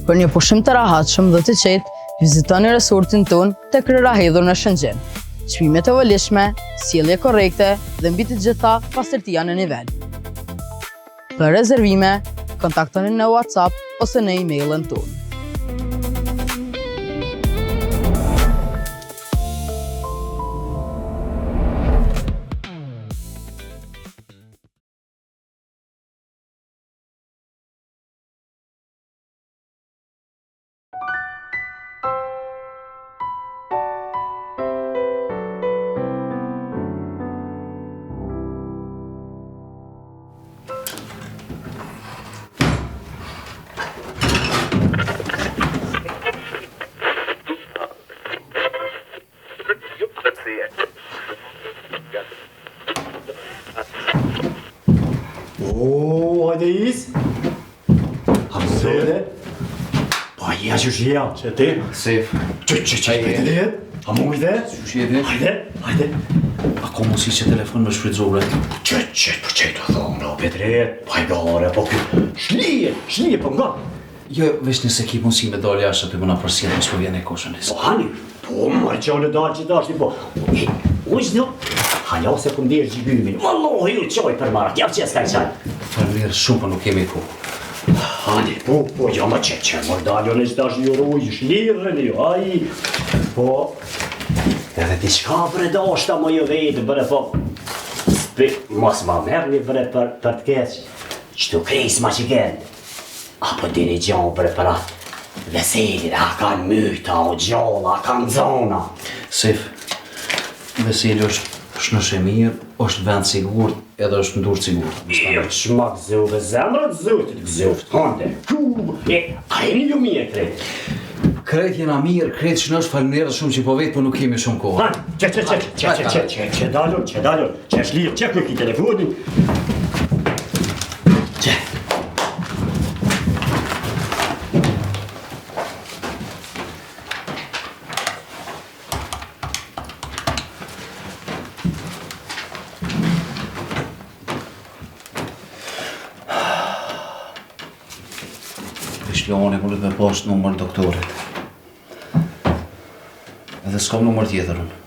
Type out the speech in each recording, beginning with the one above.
Për një pushim të rahatshëm dhe të qetë, vizitoni resortin tonë tek Krera Hedhur në Shëngjin. Çmimet e volishme, sjellje korrekte dhe mbi të gjitha pastërtia në nivel. Për rezervime, kontaktoni në WhatsApp ose në emailën tonë. Hajde is! Hapsere! Pa ja që shia! Që ti? Sef. Që shpejtë dhe jetë? A mujde? Që jeti? Hajde! Ako mos i që telefon me shfrytëzore? Që të thonë, o Petret, pajdare, po kjo... Shlije, po nga! Jo, veç nëse ki mundësi me dalë jashtë aty më na përsjet, mos po vjen e koshën e Po hani, po marë qale dalë që dashti, po... Ujtë, hala se ku ndirë gjybymin, Wallohi ju qoj për marat, javë që s'ka i qaj. Falënderë shumë, po nuk kemi ku. Hani, po, ja ma që, mërë dalë, në që dash një rujë, shlirën ju, aji. Po, edhe ti shka bre dashta më ju vetë, bre, po... Mos ma merni, bre, për të keq, qëtu kris ma që kënd. Apo dini gjonë, bre, për atë. Veselin, a kanë myta, o gjolla, a kanë zona. Sef, Veseli është shnosh e mirë, është vend sigur, edhe është ndurë sigur. Jo, që ma gëzuve, zemrat zotit gëzuve, hande. A e një ju mirë, krejt. Krejt jena mirë, krejt shnosh falënderë shumë që po vetë, po nuk kemi shumë kohë. Që dalur, që shlirë, që kërë ki telefonin. Që. Shloni kullet me poshtë numër doktorit. Edhe s'kom numër tjetër unë.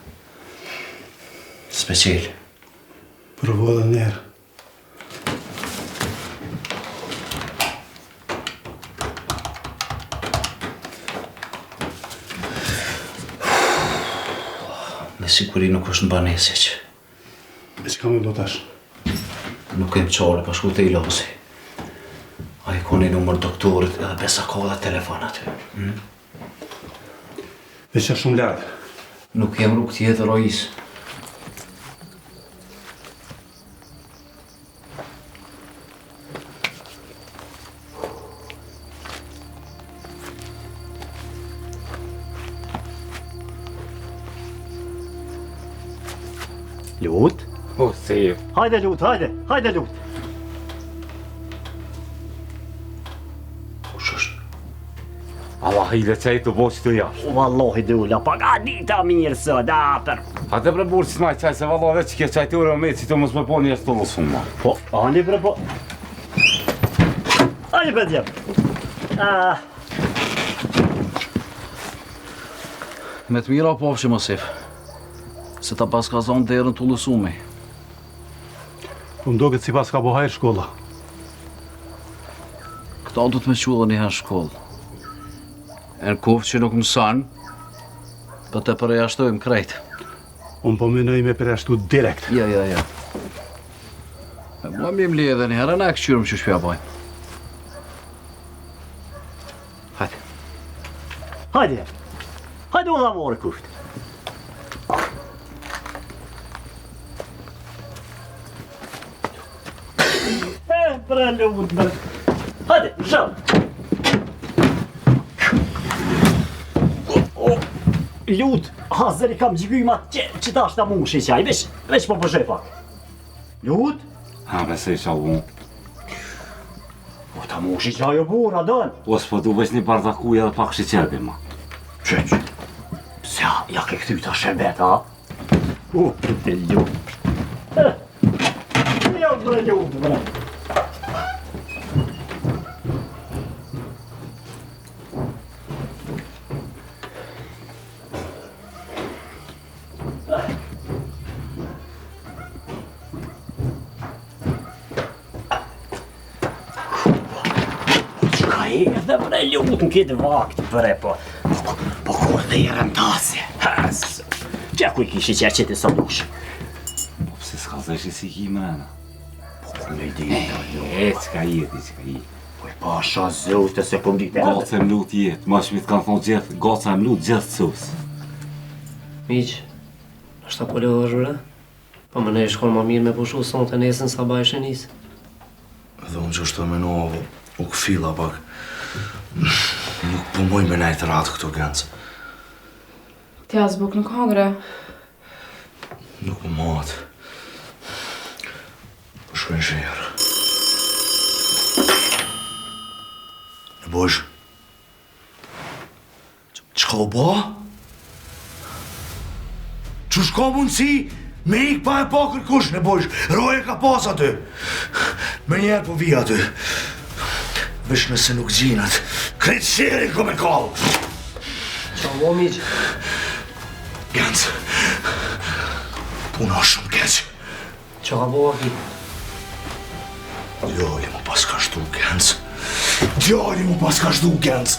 Special. Provo dhe njerë. Me siguri nuk është në banesje që. E që kam e do tash? Nuk kem qare, pa shku të i lozi. A i koni numër doktorit edhe besa ka dhe telefon aty. Dhe që shumë lartë. Nuk jem rrug tjetër o isë. Lut? Po, Sef. Hajde lut. Kush është? Allah i le qaj të boqë të jashtë. Wallohi dula, pa ga dita mirë së, da për. A të bre burë që s'maj qaj se vallah veç që kje qaj të ure me që të mos me po një të lësë shumë ma. Po, ani bre po. Ani bre djem. Me të mira po ofshim o Sef. Se ta pas ka zonë derën të lësumi. Po më doket si pas ka bo hajrë shkolla. Këta du të me qullë një herë shkollë. E në kuftë që nuk mësan, për të përjashtojmë krejt. Unë po menoj me përjashtu direkt. Ja. E mua mi mli edhe një herë, na e këqyrëm që shpja bojnë. Hajde. Hajde u lavore kusht. Bre lut, bre. Hajde, shal. Lut, hazëri kam gjyma që ta është ta mushi qaj, veç po përshet pak. Lut? Ha, bese i shalbu. Po ta mushi qaj o bura, dën. O, s'po du veç një bardakuja dhe pak shiqerbi, ma. Qeq? Pse, ja ke këty ta shërbet, ha? Të lut. Jo, bre lut, bre. Dhe bre lutë në këtë vakt, bre, po kur dhe i rëmtasi. Qa ku I kishi që qëti sa dush? Po pse s'ka zeshi si ki mrena? Po kur me I di Qka jeti. Po I pasha zote se kom ditë Gaca e mlut jetë, ma shmit kanë thonë gjithë, gaca e mlut gjithë cus. Miq, është apo leo zhura? Po më ne shkon më mirë me pushu son të nesën sa bajshë nisë. Dhe unë që është të menovë, u këfila pak. Nuk po moj me najtë ratë këto gëndë. Ti as buk nuk hangre. Nuk po matë. Po shkojnë shërë. Në bosh. Qka o ba? Që shka mundësi me ikë pa e pa kërkush në bosh. Roje ka pas aty. Me njerë po vi aty. Vesh nëse nuk gjinat. Kretë shërin ko me kallë. Qa mo, miq? Gëndë. Puna është shumë keqë. Qa ka bo aki? Djali mu pas ka shtu, Gëndë. Djali mu pas ka shtu, Gëndë.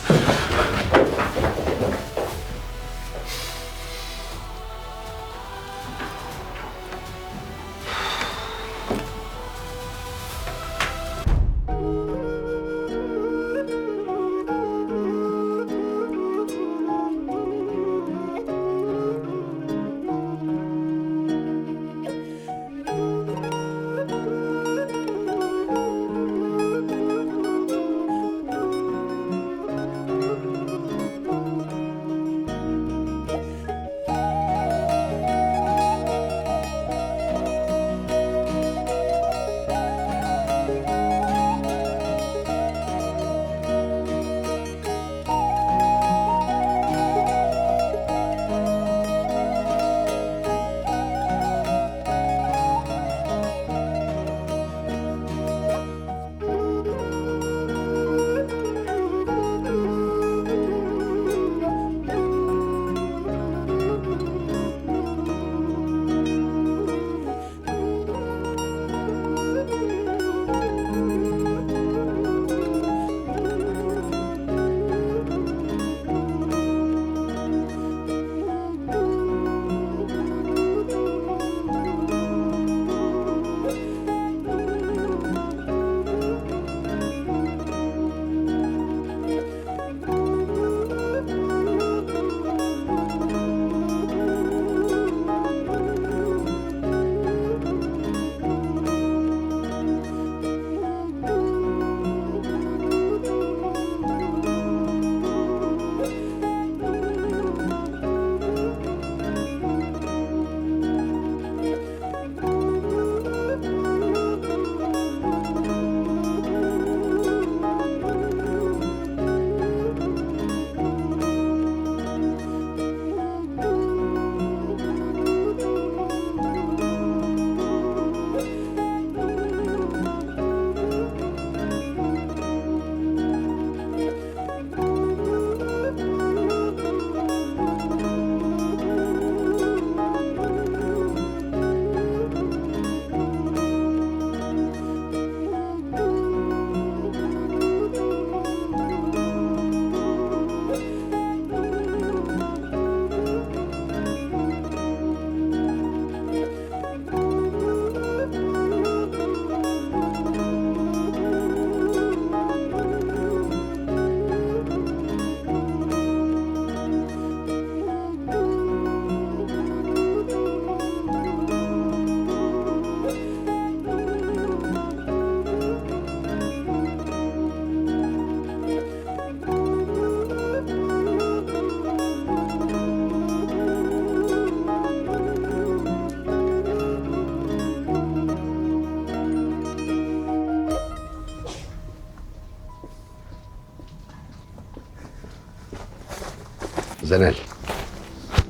Zenel,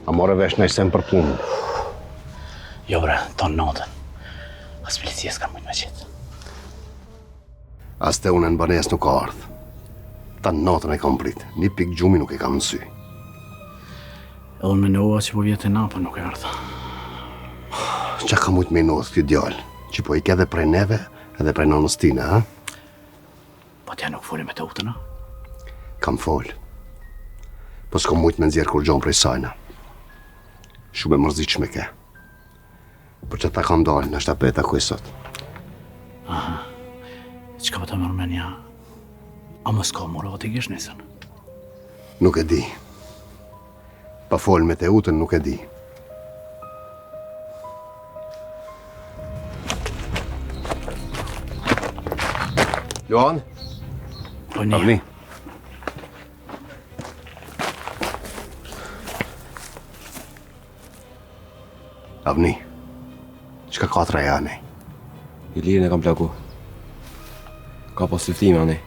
a more vesh në isem për punë. Jo bre, tonë natën. As policia s'ka mujtë me qitë. As te unë në banes nuk ka ardhë. Ta natën e kam prit, një pik gjumi nuk e kam në sy. Edhe unë me nëua që po vjetë e napa nuk e ardhë. Qa ka mujtë me nëzë këtë djallë, që po i ke dhe prej neve edhe prej nonës tine, ha? Po t'ja nuk foli me të utën, ha? Kam folë. Po s'kom mujtë me nxjerrë kur gjonë prej sajna. Shumë e mërzitshme ke. Por që ta kam dalë në shtapeta ku e sot. Qka po të mërmenja? A më s'ka mora t'i kish nesën? Nuk e di. Pa folë me Teutën nuk e di. Johan? Po një. Avni. Avni. Qka katra e anej? Ilirin e kam plaku. Ka pas luftime anej.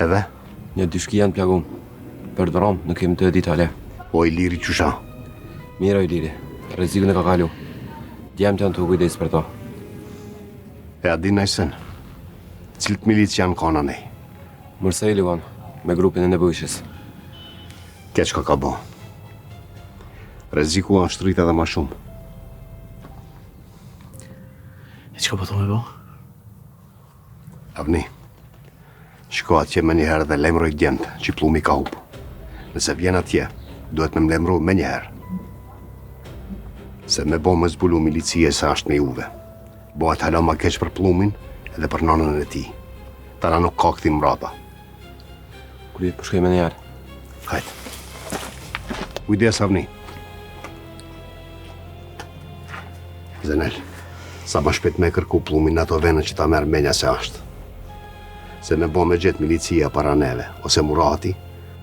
Edhe? Një dyshki janë plagum. Për dëram, nuk kemi të ditë ale. O Iliri qysha? Mira Iliri, rezikën e ka kalu. Djemë të janë të kujdes për ta. E a din najsen? Cilët milic janë kanë anej? Mërsejli van, me grupin e nebojshës. Keq ka bo. Reziku është rrit edhe ma shumë. E qka po të me bo? Avni, shko atje me njëherë dhe lemroj djemët që plumi ka hupë. Nëse vjen atje, duhet me mlemru me njëherë. Se me bo me zbulu milicie sa është me juve. Bohet hala ma keq për plumin edhe për nonën e ti. Tara nuk ka këti mrapa. Kuri, po shkoj me njëherë. Hajtë. Kujdes, Avni. Zenel, sa ma shpet me kërku plumin në ato vene që ta merë menja se ashtë. Se me bo me gjetë milicia para neve, ose murati,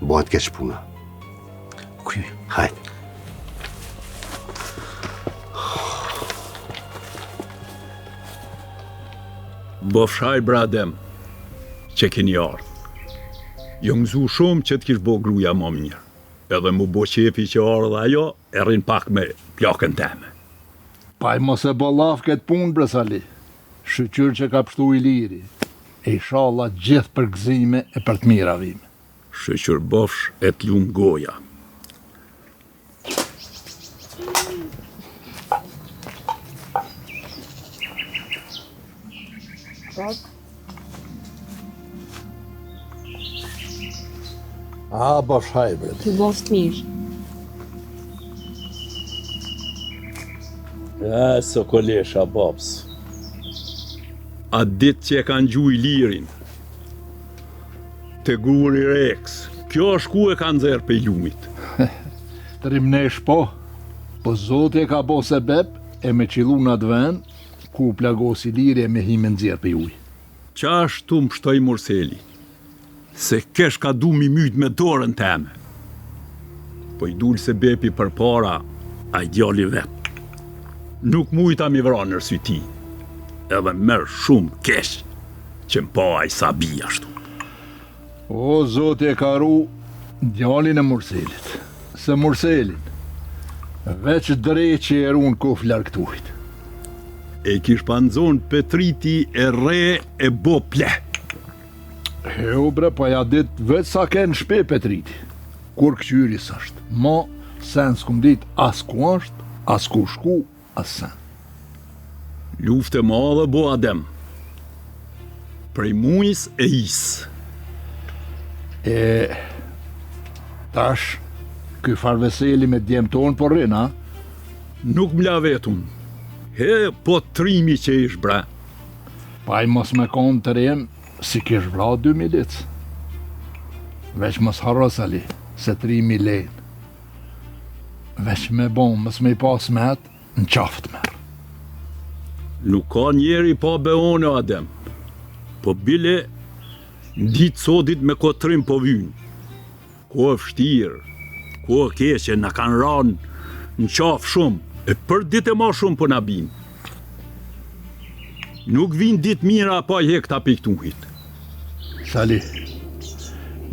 bohet keq puna. Kuj? Hajtë. Bofshaj bradem, që keni ardhë. Jo ngëzu shumë që t'kish bo gruja më mirë. Edhe mu bo qefi që ardhë ajo, e rrin pak me plakën teme. Paj mos e bo laf këtë punë, Bresali. Shqyqyr që ka pështu Iliri. E inshallah gjithë për gëzime e për të mira vime. Shqyqyr bofsh e t'lun goja. A, bosh hajbre. Ti boft mirë. E, sokolesha, babs. A ditë që e kanë gju Ilirin, të guri Rex, kjo është ku e kanë zerë pe lumit. Të rimnesh po Zoti e ka bo sebeb e me qilu në atë vend, ku plagos Iliri e me hime nëzirë pe juj. Qa është tu më shtoj Murseli, se kesh ka du mi myt me dorën teme. Po i dul se bepi për para, a i djali vetë. Nuk mujta mi vra nërsi ti, edhe merë shumë kesh, që mpa a i sabi ashtu. O, Zoti e ka ru djalin e Murselit, se Murselin, veç dreqi e ru në kof largëturit. E kish panzon Petriti e re e bo ple. Heo bre, pa ja dit veç sa ke në shpe Petriti, kur këqyris është. Ma, sen s'kum dit as ku është, as ku shku, as sen. Luft e madhe bo adem, prej mujës e isë. E tash, ky farveseli me djemë tonë po rina? Nuk mla vetun, he po trimi që ish bre. Paj mos me konë të rem, si kish vra 2 milic. Veç mos harros Ali, se 3.000 lejnë. Veç me bon, mos me i pas met, në qaftë merë. Nuk ka njeri pa beone adem, po bile ditë sotit me kotrim po vynë. Ko e fështirë, ko e keqe, në kanë ranë në qafë shumë, e për ditë e ma shumë po në binë. Nuk vinë ditë mira pa i hek të piktuhit. Sali,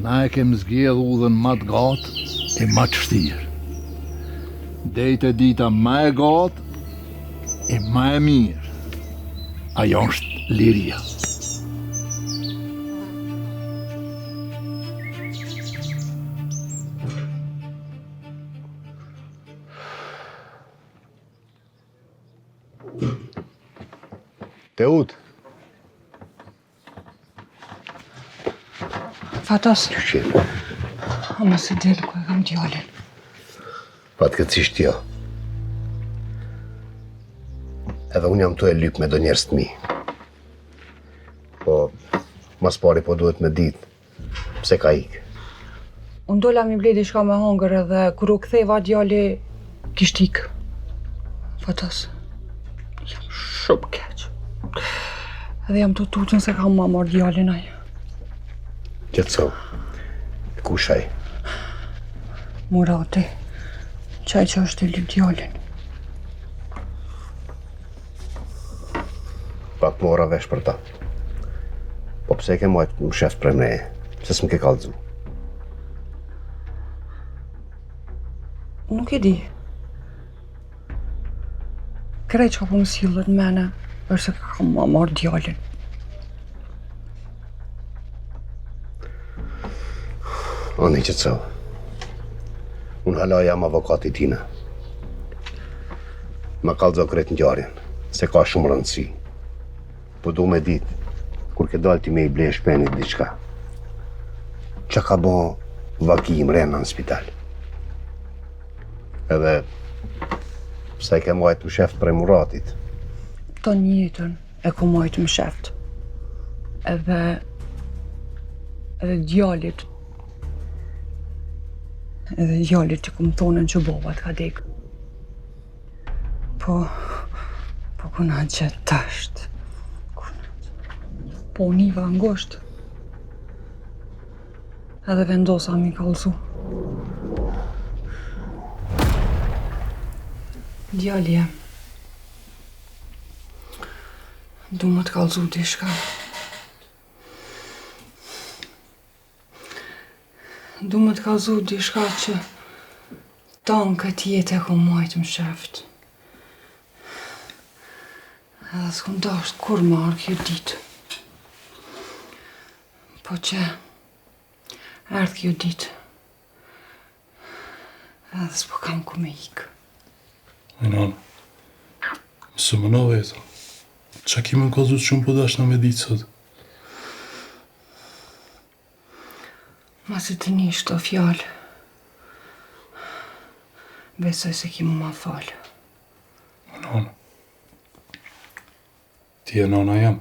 na e kem zgjedh udhën ma të gatë e ma të shtirë. Dejtë e dita ma e gatë e ma e mirë. Ajo është liria. Teut. Fatos. Qyqim. A mos e del ku e kam djalin. Fatkeqësisht jo. Edhe unë jam tu e lyp me do njerëz të mi. Po, mas pari po duhet me ditë pse ka ikë. Unë dola mi ble diçka me hongër edhe kur u ktheva djali kisht ikë. Fatos. Jam shumë keq. Edhe jam të tutën se kam ma marrë djalin ai. Qetëso. Kush ai? Murati. Qaj që është i lyp djalin. Pak mora vesh për ta. Po pse ke mojt më shef për me, pse s'm ke kallëzu? Nuk e di. Krejt që ka po më sillet mene, është se kam ma marrë djalin. Oni qëtëso. Unë hala jam avokati tina. Ma kallëzo krejt ngjarjen, se ka shumë rëndësi. Po du me ditë, kur ke dalë ti me i ble shpenit diçka. Qa ka bo vakim rena në spital? Edhe, pse ke majtë më sheft prej Muratit? Ta njëtën e ku majtë më sheft. Edhe djalit. Edhe djalit që ku më thonën që babat ka dek. Po kuna gjithë tasht. Po univa ngosht. Edhe vendosa mi kallëzu. Djalje. Du më të kallëzu dishka. Du më të kallëzu dishka që tanë këtë jetë e ku majtë më sheft. Edhe s'kom dasht kur marrë kjo ditë. Po që ardhë kjo ditë. Edhe s'po kam ku me ikë. E nanë, mësë më në vetë. Qa ki më kallëzu që më po dash në me ditë sot? Masi të një shto fjallë, besoj se ki më ma falë. Nanë, ti e nana jam.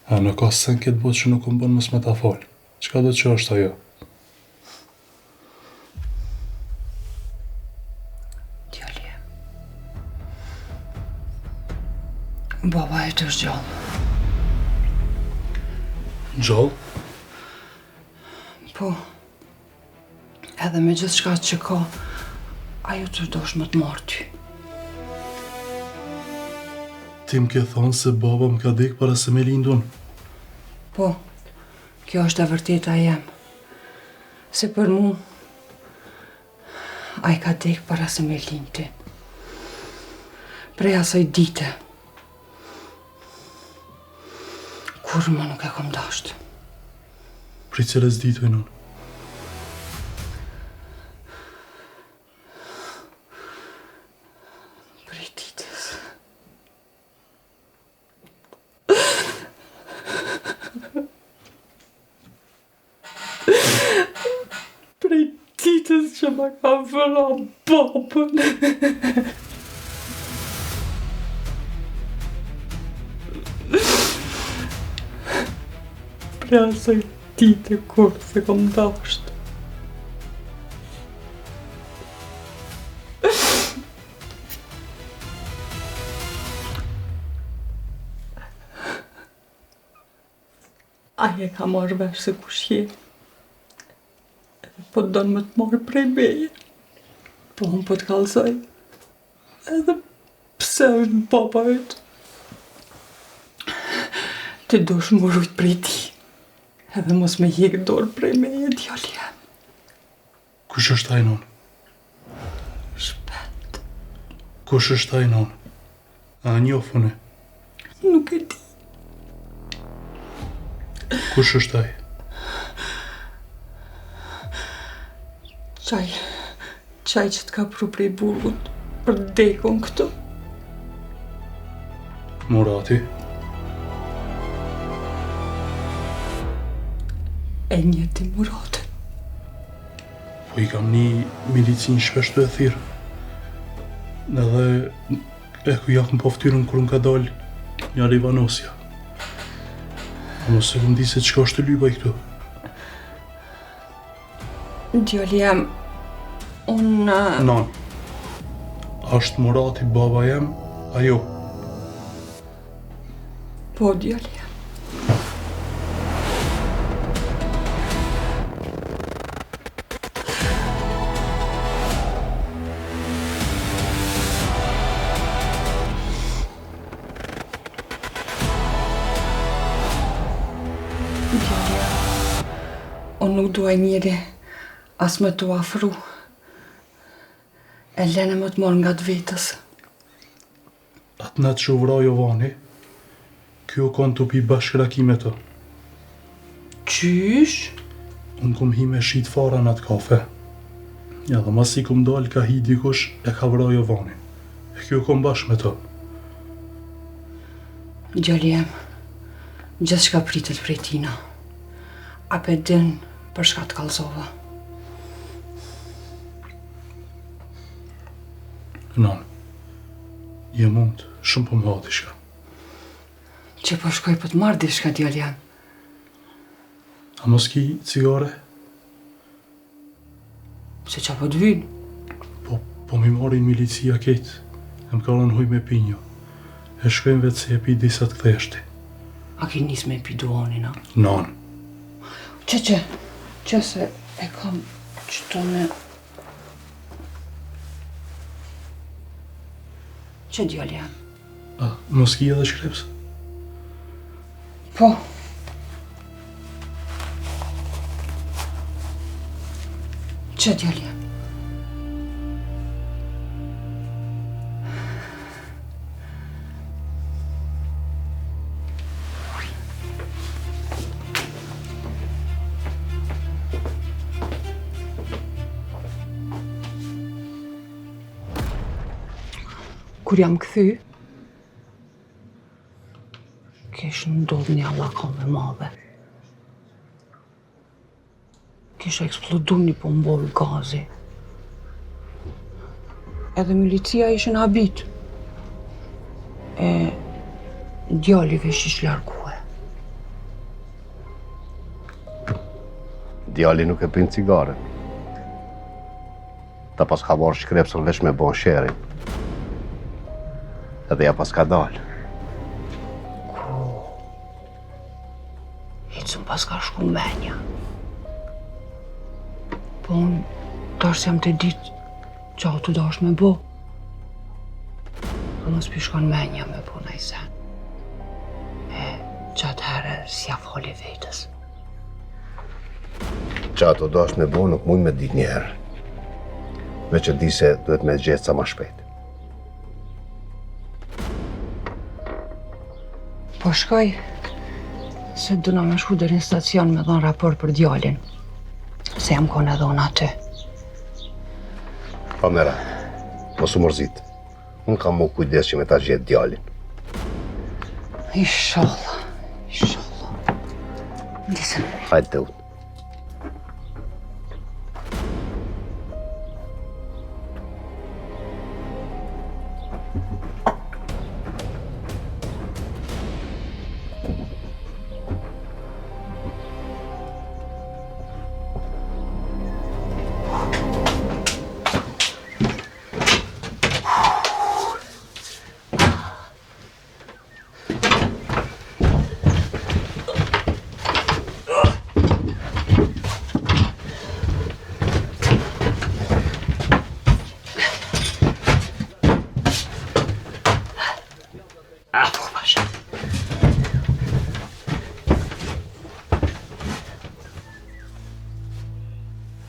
A në ka sen këtë botë që nuk më bënë mësë me ta falë. Qka do që është ajo? Djalje. Baba e të është gjallë. Gjallë? Po, edhe me gjithë shka që ka, ajo të dosh më të marrë ty. Ti më ke thonë se baba më ka dekë para se me lindun. Po, kjo është e vërteta jem. Se për mu, a i ka dekë para se me lindi. Prej asaj dite. Kur më nuk e kom dashtë. Prej cilës ditë e nënë? Prej ditës. Prej ditës që ma ka vëlla babën. Prej asaj dite kur se kom dasht. Aje ka marrë vesh se kush je. Edhe po të donë më të marrë prej meje. Po unë po të kallëzoj. Edhe pse është baba ytë. Ti dosh më rujt prej ti. Edhe mos me hjekë dorë prej meje, djalje. Kush është ai nënë? Shpet. Kush është ai nënë? A njofune? Nuk e di. Kush është ai? Qaj që t'ka pru prej burgut për dekon këtu. Murati? E një ti Murate. Po i kam një milicin shpesh të e thirë. Edhe e ku jakën po ftyrën kër më ka dalë një Livanosja. A mos e këmë di se qka është të lypa i këtu. Djali jem, unë... Nan, ashtë Murati baba jem, ajo. Po, djali jem. Unë nuk duaj njëri as me të afru. E lene më të morë nga të vetës. Atë në që uvra Jovani, kjo konë të pi bashkëraki me të. Qysh? Unë kom hi me shit fara në atë kafe. Ja dhe mas i kom dalë ka hi dikush e ka vra Jovani. E kjo kom bashkë me të. Gjali jem, gjithë shka pritet prej tina. A pe din për shka të kalzova. Nan, je mund, shumë po më ha dishka. Që po shkoj për të marrë dishka, djali jem. A mos ki cigare? Se qa po të vynë? Po mi marrin milicia ketë, e më kalën huj me pinjo. E shkojmë vetë se e pi disa të ktheshti. A ki nis me pi duonin, a? Nan. Që se e kam qëto me... Që djali jam? A, mos ki edhe shkreps? Po. Që djali jam? Kur jam këthy, kesh ndodh një allakome madhe. Kesh eksplodu një pombol gazi. Edhe milicia ishin habit. E djali vesh ish largue. Djali nuk e pin cigare. Ta pas ka marrë shkrepsën veç me bon sherin. Edhe ja pas ka dalë. Hicën pas ka shku menja. Po unë tash jam të ditë qa të dash me bo. A mos pi shkon menja me bo nëj sen. E qatë herë s'ja fali vetës. Qa të dash me bo nuk mund me dit njerë. Me që di se duhet me gjetë sa ma shpejt. Po shkoj, se duna me shku deri në stacion me dhon raport për djalin. Se jam kone edhe unë aty. Pa mera, mos u mërzit. Unë kam mu kujdes që me ta gjetë djalin. Inshallah, inshallah. Ndisem. Hajde të unë.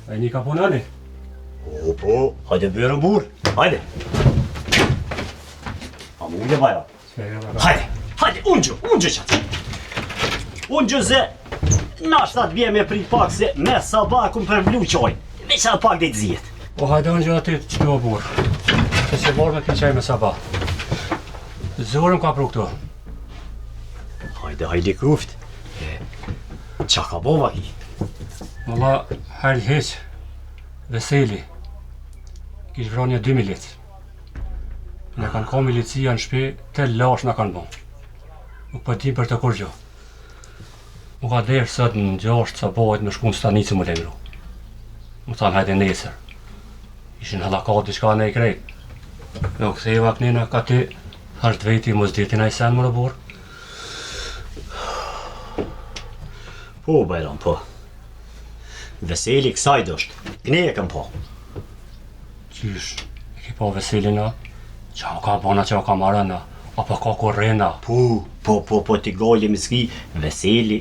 A një ka punani? Po, hajde bërë burë, hajde. A mu ule baja. Hajde, unë gjë qatë. Unë gjë ze, nashtat bje me prit pak se me sabah kum përvlu qoj. Veç atë pak dhe të zjetë. Po hajde unë gjë aty që të burë. Se se borë me të qaj me sabah. Zorëm ka pru këtu. Hajde kruft. Qa ka bova ki? Mëlla, herë heq, Veseli, kish vronja 2 milic. Ne kanë ka milicia në shpi, të lash në kanë bon. Nuk pëtim për të kur gjo. Më ka derë sot në 6 sa bëhet me shku në stanicë më lengru. Më thanë hajde nesër. Ishin halakat diçka në i krejt. Nuk theva kënina ka ty, thash të veti mos ditin a i sen më në borë. Po, Bajram, po. Veseli kësaj dësht, këne e këm po. Qysh, e ki po Veselina? Qa ka bona, qa ka marana, apo ka korrena? Po, t'i gojle miski, Veseli,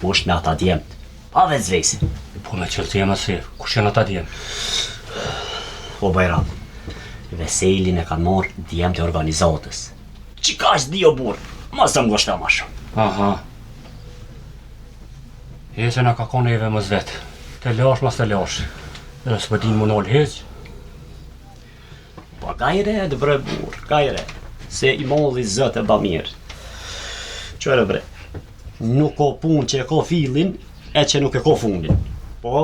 po është me ata djemt. Pa vezvesi. Po me qëllë t'jem e sef, kush janë ata djemt? Po, Bajram, Veselin e kanë marrë djemt e organizatës. Qika është dio burë, ma së më goshta ma shumë. Aha. Hese na ka kone eve më zvetë. Të lash mas të lash. Dhe nësë përdin më nëllë heq. Pa ka i red, bre burë, ka i red. Se i molli zëtë e ba mirë. Qërë bre, nuk ka punë që e ka fillin, e që nuk e ka fundin. Po,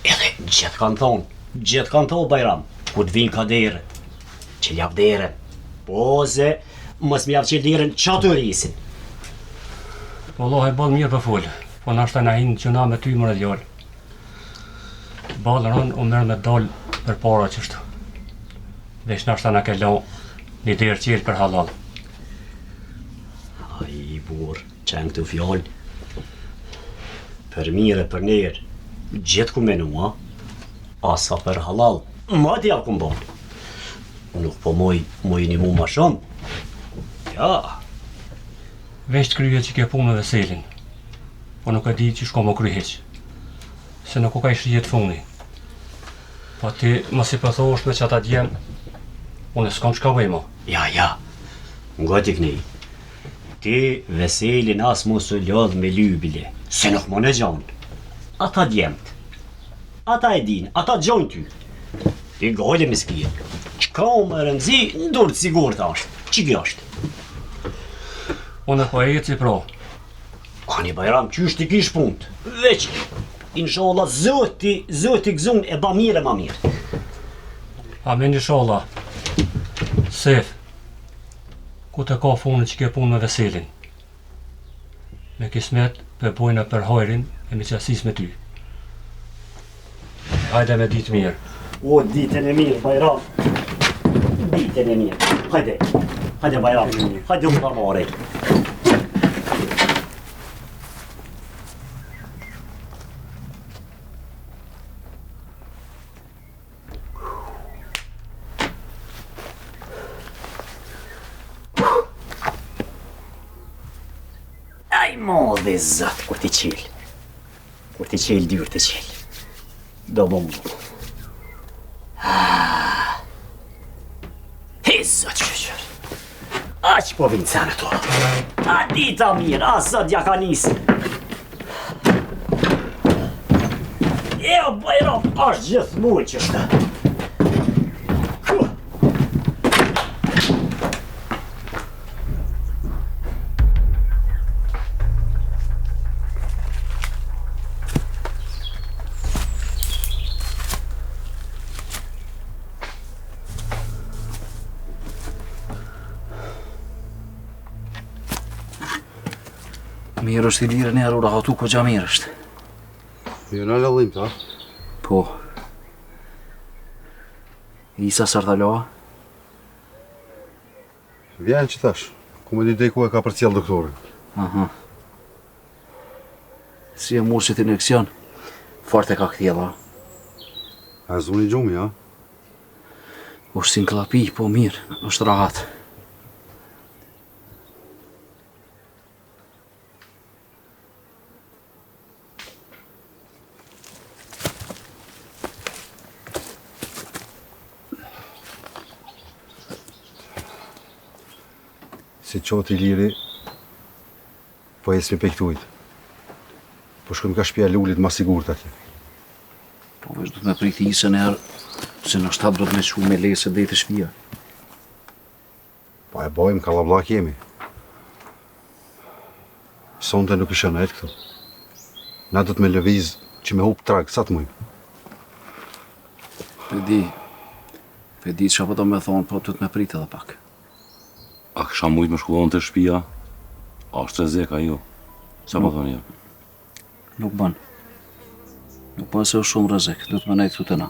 edhe gjithë kanë thonë, Bajram, ku të vinë ka dere, që ljap dere. Po, ze, mës mi javë që deren që atë rrisin. Po Allah e balë mirë për full, po nashta na hinë që na me ty më rëdjallë. Balë rënë u mërë me dalë për para qështu. Vesh nashta na ke lau një derë qelë për halal. Ai, burë, qenë këtu fjallë. Për mire, për njerë, gjithë ku menua, asa për halal, ma t'ja ku mbanë. Nuk po moj një mu ma shumë. Ja. Vesh të kryje që ke punë me Veselin, po nuk e di që shko më kry heq, se nuk u ka i shrijet funi. Po ti mos i pëthosh me që ata djem, unë s'kam shka vejmo. Ja, ngoti këni. Ti Veselin as mos u lodh me lybile, se nuk më në gjanë. Ata djemt, ata e din, ata gjojnë ty. Ti gojle miskije, qka më rëndzi, ndurë të sigur të ashtë, që kjo ashtë? Unë po e ci pro. Ani Bajram, qysh t'i kish punt? Veç, inshallah, zoti gëzun e ba mire ma mirë. Amin inshallah. Sef, ku të ka funë që ke punë me Veselin? Me kismet, për bojna për hajrin e me qasis me ty. Hajde me ditë mirë. O, ditën e mirë, Bajram. Ditën e mirë. Hajde Bajram, hajde u parmare. Ai mo dhe zëtë, kur t'i qelë, dyrë t'i qelë. Do bëmë. He zëtë qëqër. Aq po vinë cene to. A dita mirë, a zëtë ja ka nisë. Bajram, është gjithë mujë që shtë. Mirë është i lirë një arura hatu ko gja mirë është. Jo në lëllim ta? Po. Isa Sardaloa? Vjen që thash, ku më ditej ku e ka për cjellë doktorin. Aha. Si e murë që t'i injekcion, fort e ka këtjela. A zuni gjumi, ja? është si në klapi, po mirë, është rahat. Si qotë i liri, po jesë me pejktujt. Po shkëm ka shpja lullit ma sigurt atje. Po vesh du të me priti isën e herë, se në shtatë do të me shu me lese dhe i të shpia. Po e bojmë, kalablak jemi. Sonte nuk isha në etë këtu. Na do të me lëviz që me hup trag, sa të mujmë? Pe di që po do me thonë, po të me prit edhe pak. A kësha mujt me shkullon të shtëpia? A është rrezek ajo? Sa po thonë jo? Nuk bën. Nuk bën se është shumë rrezik, do të më nejtë të na.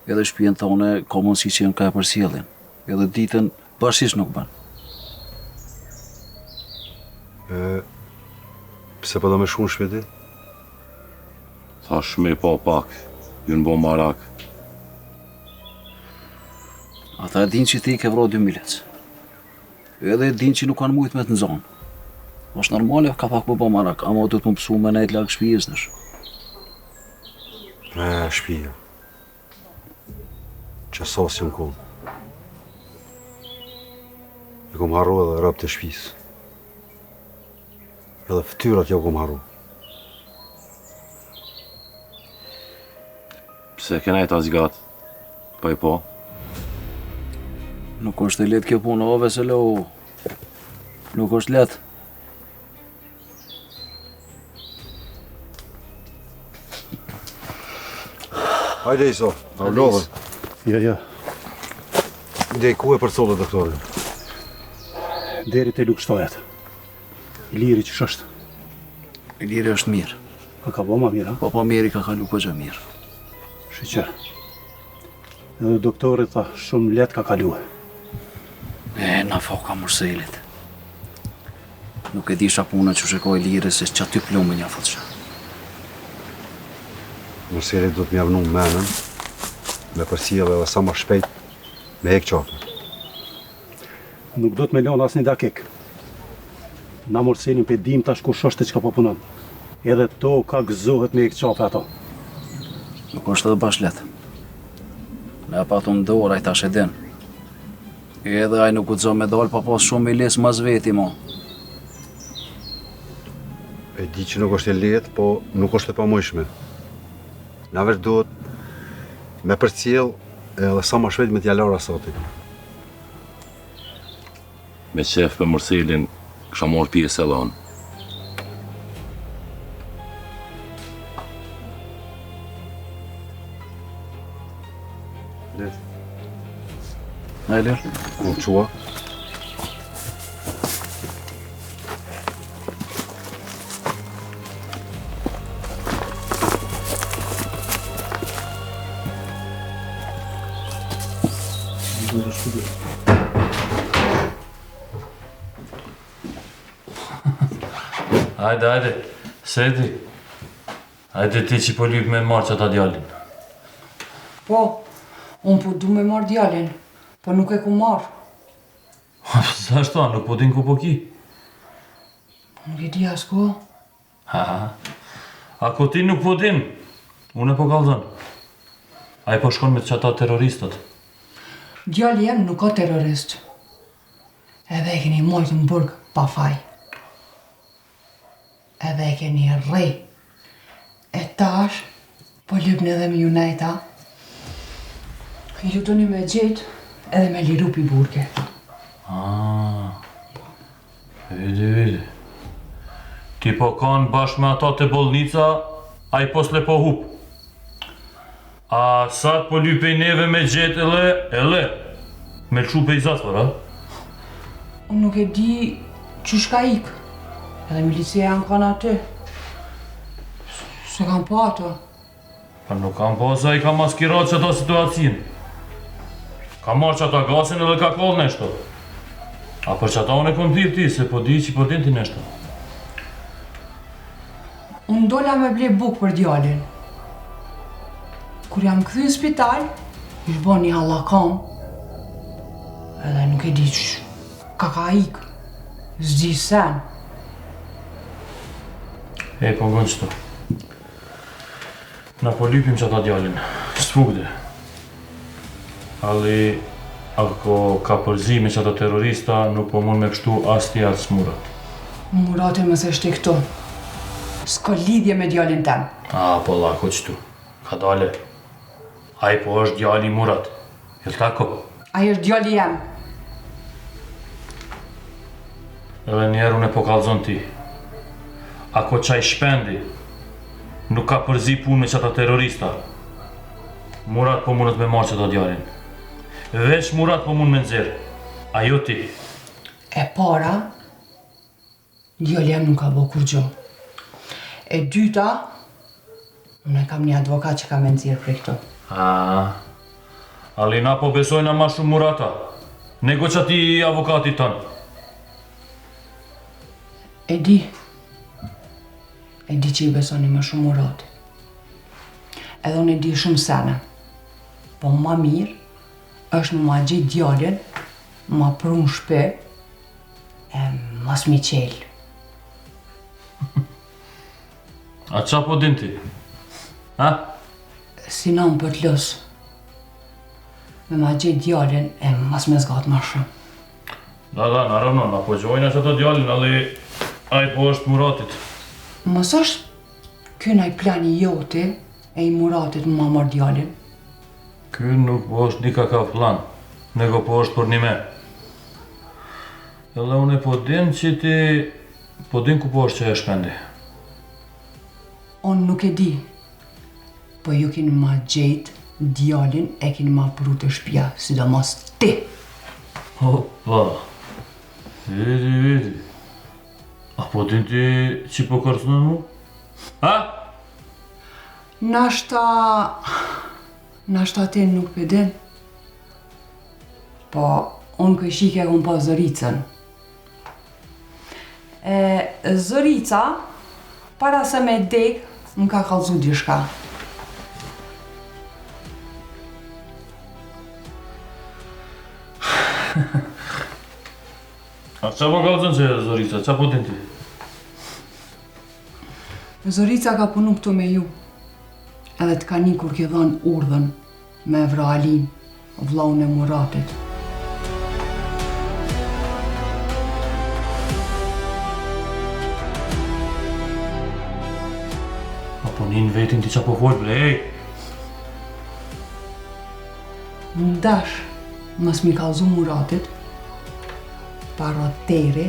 Edhe shtëpinë tonë ka mundësi që jam ka për sjelljen. Edhe ditën bashkisht nuk bën. Pse po do me shku në shtëpi? Thash me pa pak, ju në bo marak. Ata e din që ti ke vro 2 milec. Edhe e din që nuk kanë mujt me të nëzonë. Është normale, ka pak më bo marak, ama do të më pësu me nejt lagë shpijës nësh. Shpija. Që sos që më kom. E kom harru edhe rëpt e shpijës. Edhe ftyrat jo kom harru. Pse kena e ta zgatë? Pa i po? Nuk është e letë kjo punë, o Veselo. Nuk është letë. Hajde Iso, a u lodhe. Ja. Ndej, ku e përcollë, doktore? Deri te lukshtojet. Iliri që është? Iliri është mirë. Ka bo ma mirë, Po mirë ka kalu këgja mirë. Shqyqer. Edhe doktorit tha shumë let ka kalu. Na foka Murselit. Nuk e disha puna që shikoj Iliri se që aty plumë një fëtë që. Murselit do të mjavnu menën, me përcijeve dhe sa më shpejt, me hek qafën. Nuk do të me lënë asë një dakik. Na Murselin pe dim tash kush është që ka po punon. Edhe to ka gëzohet me hek qafë ato. Nuk është edhe bash letë. Me pa të ndorë, aj tash e din. Edhe aj nuk u të zonë me dalë pa pas shumë i lesë mas veti, mo. E di që nuk është e letë, po nuk është e pamojshme. Na veç duhet me përcjell edhe sa më shpejt me t'ja larë asatin. Me qef për Murselin, kësha morë pjesë e lanë. Hajde. Unë qua. Hajde, sedi. Hajde ti që po lyp me marë që ta djallin. Po, unë po du me marë djallin, po nuk e ku marë. Sa shta, nuk po din ku po ki? Nuk e di as ku. Ako ti nuk po din, unë e po kallëzën. A i po shkon me qata terroristët. Djalli jem nuk ka terrorist. Edhe e keni mojtë në burg pa faj. Edhe e keni rrej. E tash, po lypni edhe me ju nejta. I lutoni me gjetë edhe me liru pi burge. Vidi. Ti po kanë bashkë me ata të bolnica, a i posle po hup. A sa të po lypej neve me gjetë ele, me lëshu pejzat, a? Unë nuk e di që shka ikë. Edhe milicia janë kanë aty. Se kanë pa ato. Pa nuk kanë pa se i ka maskirat që ta situacinë. Ka marrë që ata gasin edhe ka kollë neshto. A për që ata unë e kom thirë ti, se po di që po din ti neshto. Unë dola me ble bukë për djallin. Kur jam këthy në spital, ish bo një hallakam. Edhe nuk e di që ka ikë. Zdi sen. E, po gënë qëto. Na po lypim që ata djallin. Sfugde. Ali, ako ka përzime që ata terrorista, nuk po mund me kështu as ti as Murat. Murate më se shti këtu. S'ka lidhje me djallin tem. Po lako qëtu. Ka dale. Ai po është djalli Murat. Jel tako? Ai është djalli jem. Edhe njerë unë e po kalzon ti. Ako qaj shpendi, nuk ka përzi punë me qata terrorista. Murat po mundet me marrë qëta djalin. Veç Murat po mund me nxerë. Ajo ti. E para, djali jam nuk ka bo kur gjo. E dyta, unë kam një advokat që ka me nxjerë për këto. Alina po besojna ma shumë Murata. Nego që ati avokati tënë. E di që i besoni më shumë Murati. Edhe unë e di shumë sene. Po ma mirë është më ma gjitë djallin, ma prun shpe, e mas mi qelë. A qa po din ti? Si në më për të lësë. Me ma gjitë djallin, e mas me zgatë ma shumë. Da, naravno, na po gjojnë që të djallin, ali aj po është Muratit. Mos është kënaj plani joti e i Muratit më ma marrë djallin? Ky nuk po është një kakav plan, nego po është për një me. Edhe unë po din që ti, po din ku po është që e shpendi. Unë nuk e di, po ju kini ma gjejtë djallin e kini ma pru të shpia, sidomos ti. Opa, vidi. A po din ti që po kërcënën mu? Nashta ti nuk përdin. Po, unë këshike unë po Zoricën. Zorica, para se me dek, më ka kallzu dishka. A qa po kallëzën që Zorica, qa po din ti? Zorica ka punu këtu me ju. Edhe të ka një kur ke dhënë urdhën me vra Alin, vllaun e Muratit. Apo njën vetin ti qa po folë ble, ej? Ndash, mës mi kallzu Muratit, para tere,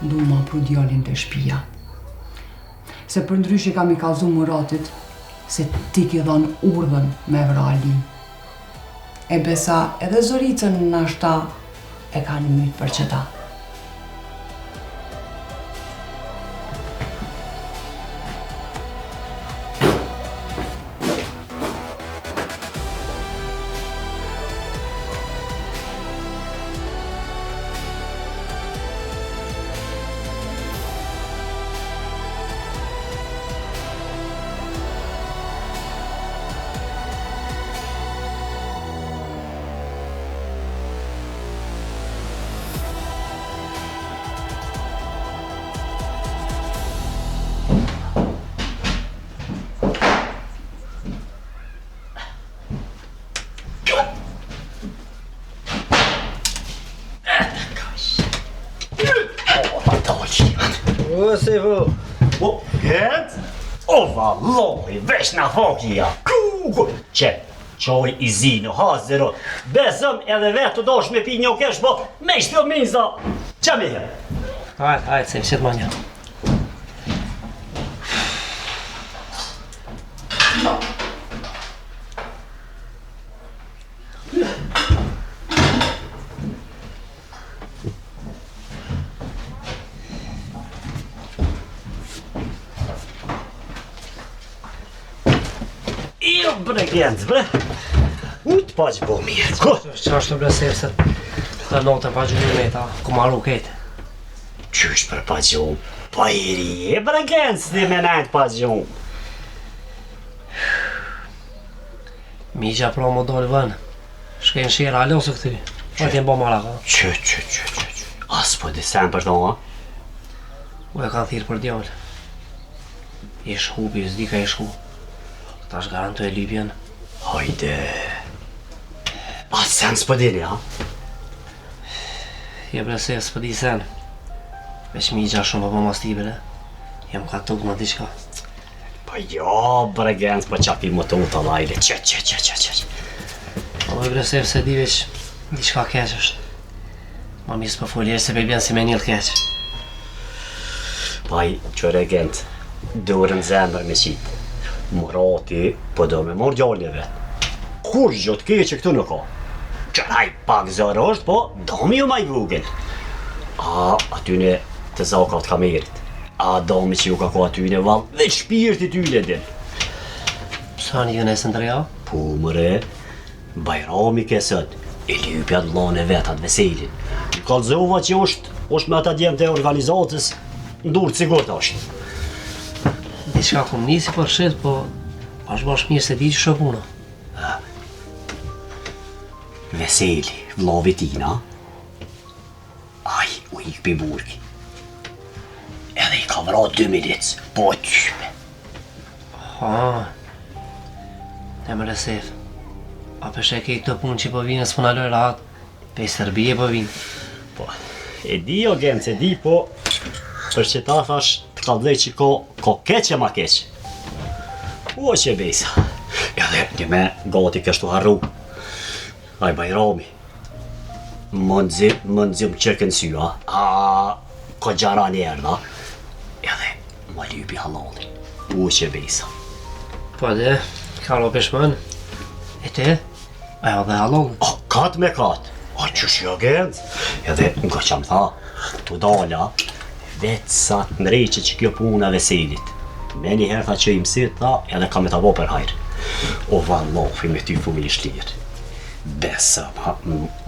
du ma pru djallin të shpia. Se për ndryshe kam i kallzu Muratit, se ti ki dhënë urdhën me vra Alin. E besa edhe Zoricën nashta e ka një mytë për qëta. Se vë... O, këtë? O, valloj, vesh në fakja! Qoj i zi në hazero, bezëm edhe vetë të dosh me pi një kesh, bo me ishtë të miza! Qa me he? Hajt, se vëshet ma një. Bregjenc, bre! Ujtë pa që bo mirë, ko? Qa është të blesef se të notën pa gjurë me ta, ku marru ketë. Qysh për pa gjumë? Pa i ri e bregjenc dhe me najtë pa gjumë. Migja pra më dojnë vënë. Shkejnë shira alo se këty. A t'jem bo mara ka. Që. As po disen për to, ha? U e kanë thirë për djallë. Ish hubi, zdi ka ish hu. Ta është garantu e lypjen. Hajde. Pas sen s'po dini, ha? Je blesef s'po di sen. Veç migja shumë po mas tibele. Jem ka tuk më diqka. Pa jo, bregjenc, po qapi më të uta lajle. Që. Po e blesef se di veç diqka keq është. Ma misë për folje se pe bjen si me njëllë keq. Paj, që regent, dorën zemër me qitë. Murati, po do me marrë djallin e vetë. Kur gjë të keqe këtu nuk ka. Qëraj pak zërë është, po dami ju ma i vogël. Atyne të zakat kamerit. Dami që ju ka ka atyne val, veç shpirti tyne din. Sa një nesën të reja? Po mëre, Bajrami kesët, e lypja të lanë e vetat Veselin. Ju kalzova që është me ata djemë të organizatës, ndurë sigurt është. Diçka kom nisi për shit, po është bash mirë se di që shëpuna. Veseli, vllavi tina, u ik pi burgi. Edhe i ka vra 2 milic, po tyme. Ne më resef. A përshë ke këtë punë që po vinë s'po naloj rahat, pe i Serbije po vinë. Po, e di o gemë, e di, po, për që ta thash të kallëdhej që ka keqe ma keqe. O që bejsa, edhe një me gati kështu harru. Aj Bajrami, më nëzim qëkën syja, ka gjara njerëna, edhe ma lypi halalin. O që bejsa. Po dhe, ka lo peshman, e te, ajo dhe halalin. Kat me kat, qësh jo gëndë. Edhe nga që më tha, të dala, vetë sa të mreqe që kjo puna Veselit. Me njëherë tha që i mësit, tha, edhe ka me ta bo për hajrë. O vallofi me ty fëmijë lirë. Besa,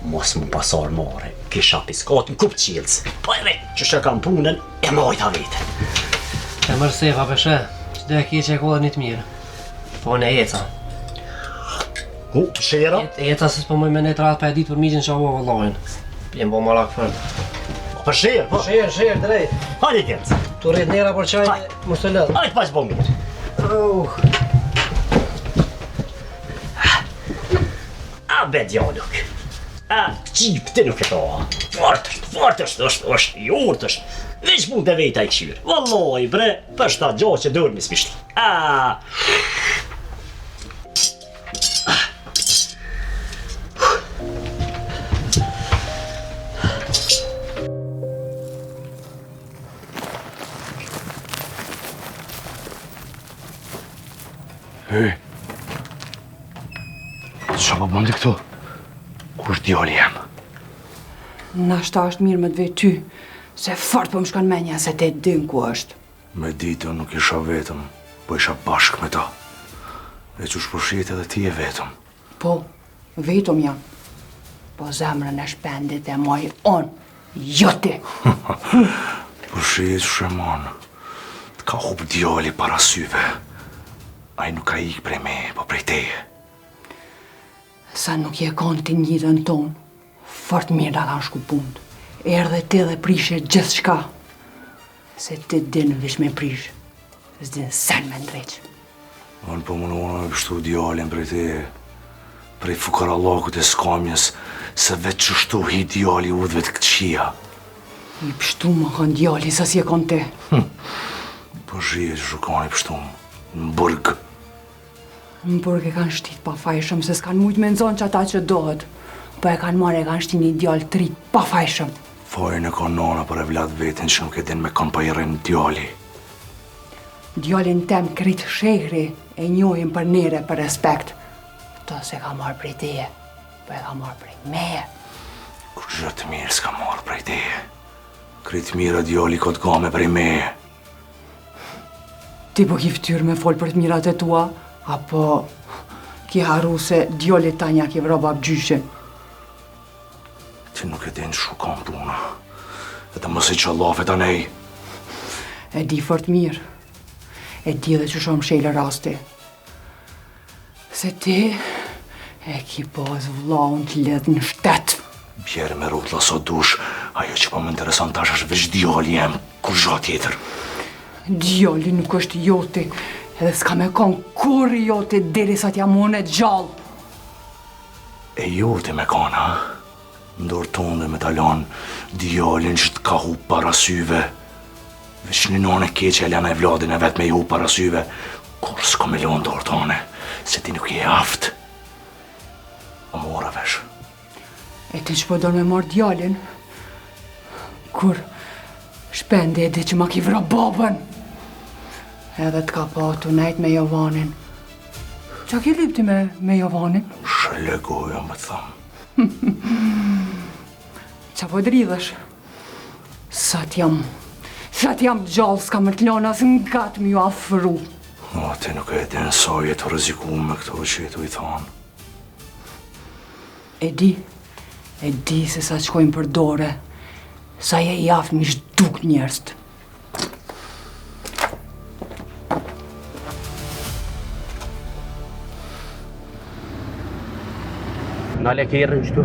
mos më pasar more, kisha piskot në kup qilës. Po e vetë, që shë kam punën, e mojta vete. E mërse, ka peshe, që dhe kje që e kodë një të mirë. Po në eca. Ku, shera? Eca se s'po mëj me ne të ratë pa e ditë për miqën që avo vëllojnë. Jem bo malak fërë. Për shera, po? Shera, drejt. Hajde gëndë. Tu rrit nera për qaj, më së lëdhë. Hajde pas bo mirë. Be djalluk, qip të nuk e ta, fart është, jurt është, veç mund të vejta i këshyrë. Valloj bre, për shta gjohë që dërë mis mishti. Qa po bëndi këtu? Ku është djali jem? Nashta është mirë me të vetë ty, se fort po më shkon menja se te din ku është. Me ditë nuk isha vetëm, po isha bashk me ta. E që shpërshet edhe ti e vetëm. Po, vetëm jam. Po zemrën e shpendit e moj on, jo ti. Përshet shemon, të ka hup djali para syve. Ai nuk ka ik prej me, po prej teje. Sa nuk je konë të njitën tonë, fort mirë da kanë shku punët. Erdhe ti dhe prishe gjithë shka. Se ti din vish me prish, s'din sen me ndreq. Unë po mënona me pështu djallin prej teje, prej fukarallakut e skamjes, se vetë qështu hi djalli udhve të këtë shia. I pështu më kanë djalli sa si e konë ti. Po shije që shukani pështu në burg. Në burg e kanë shtit pa fajshëm, se s'kanë mujt me nëzonë që ata që dohet. Po e kanë marrë e kanë shtit një djallë të rrit pa fajshëm. Fajnë e ka nona për e vlad vetin që nuk e din me kanë pa i rrim djalli. Djallin tem krit shehri e njohin për nere për respekt. To se ka marrë prej teje, po e ka marrë prej meje. Kur gjë të mirë s'ka marrë prej teje. Krit mira djalli ka të game prej meje. Ti po ki ftyrë me folë për të mirat e tua, apo ki haru se djalli tanja ki vra bab gjyshin? Ti nuk e din shu kam puna, edhe mos e qallafet anej. E di fort mirë, e di dhe që shumë shejle rasti. Se ti e ki pas vllaun të ledh në shtet. Bjerë me rrutla so dush, ajo që po më intereson tash është veç djalli jem, kur gja tjetër. Djalli nuk është joti, edhe s'ka me konë kur joti deri sa t'ja mune gjallë. E joti me konë, ha? Ndorë tonë dhe me talon djallin që t'ka hu para syve. Veç një nane keqe e lena e vladin e vet me ju para syve, kur s'ko me lonë ndorë tonë, se ti nuk je aftë. O mora vesh. E ti që po do me marrë djallin, kur shpende e di që ma ki vra babën. Edhe t'ka patu nejt me Jovanin. Qa ki lipti me Jovanin? Shëlle goja më thamë. Qa po dridhesh? Sa t'jam gjallë s'ka më t'lona së nga t'mi ju afru. O, ti nuk e di nësoj e të rëziku me këto që jetu I thonë. E di se sa qkojnë për dore, sa je I aftë mi shduk njerëst. Nale ke irën qëtu?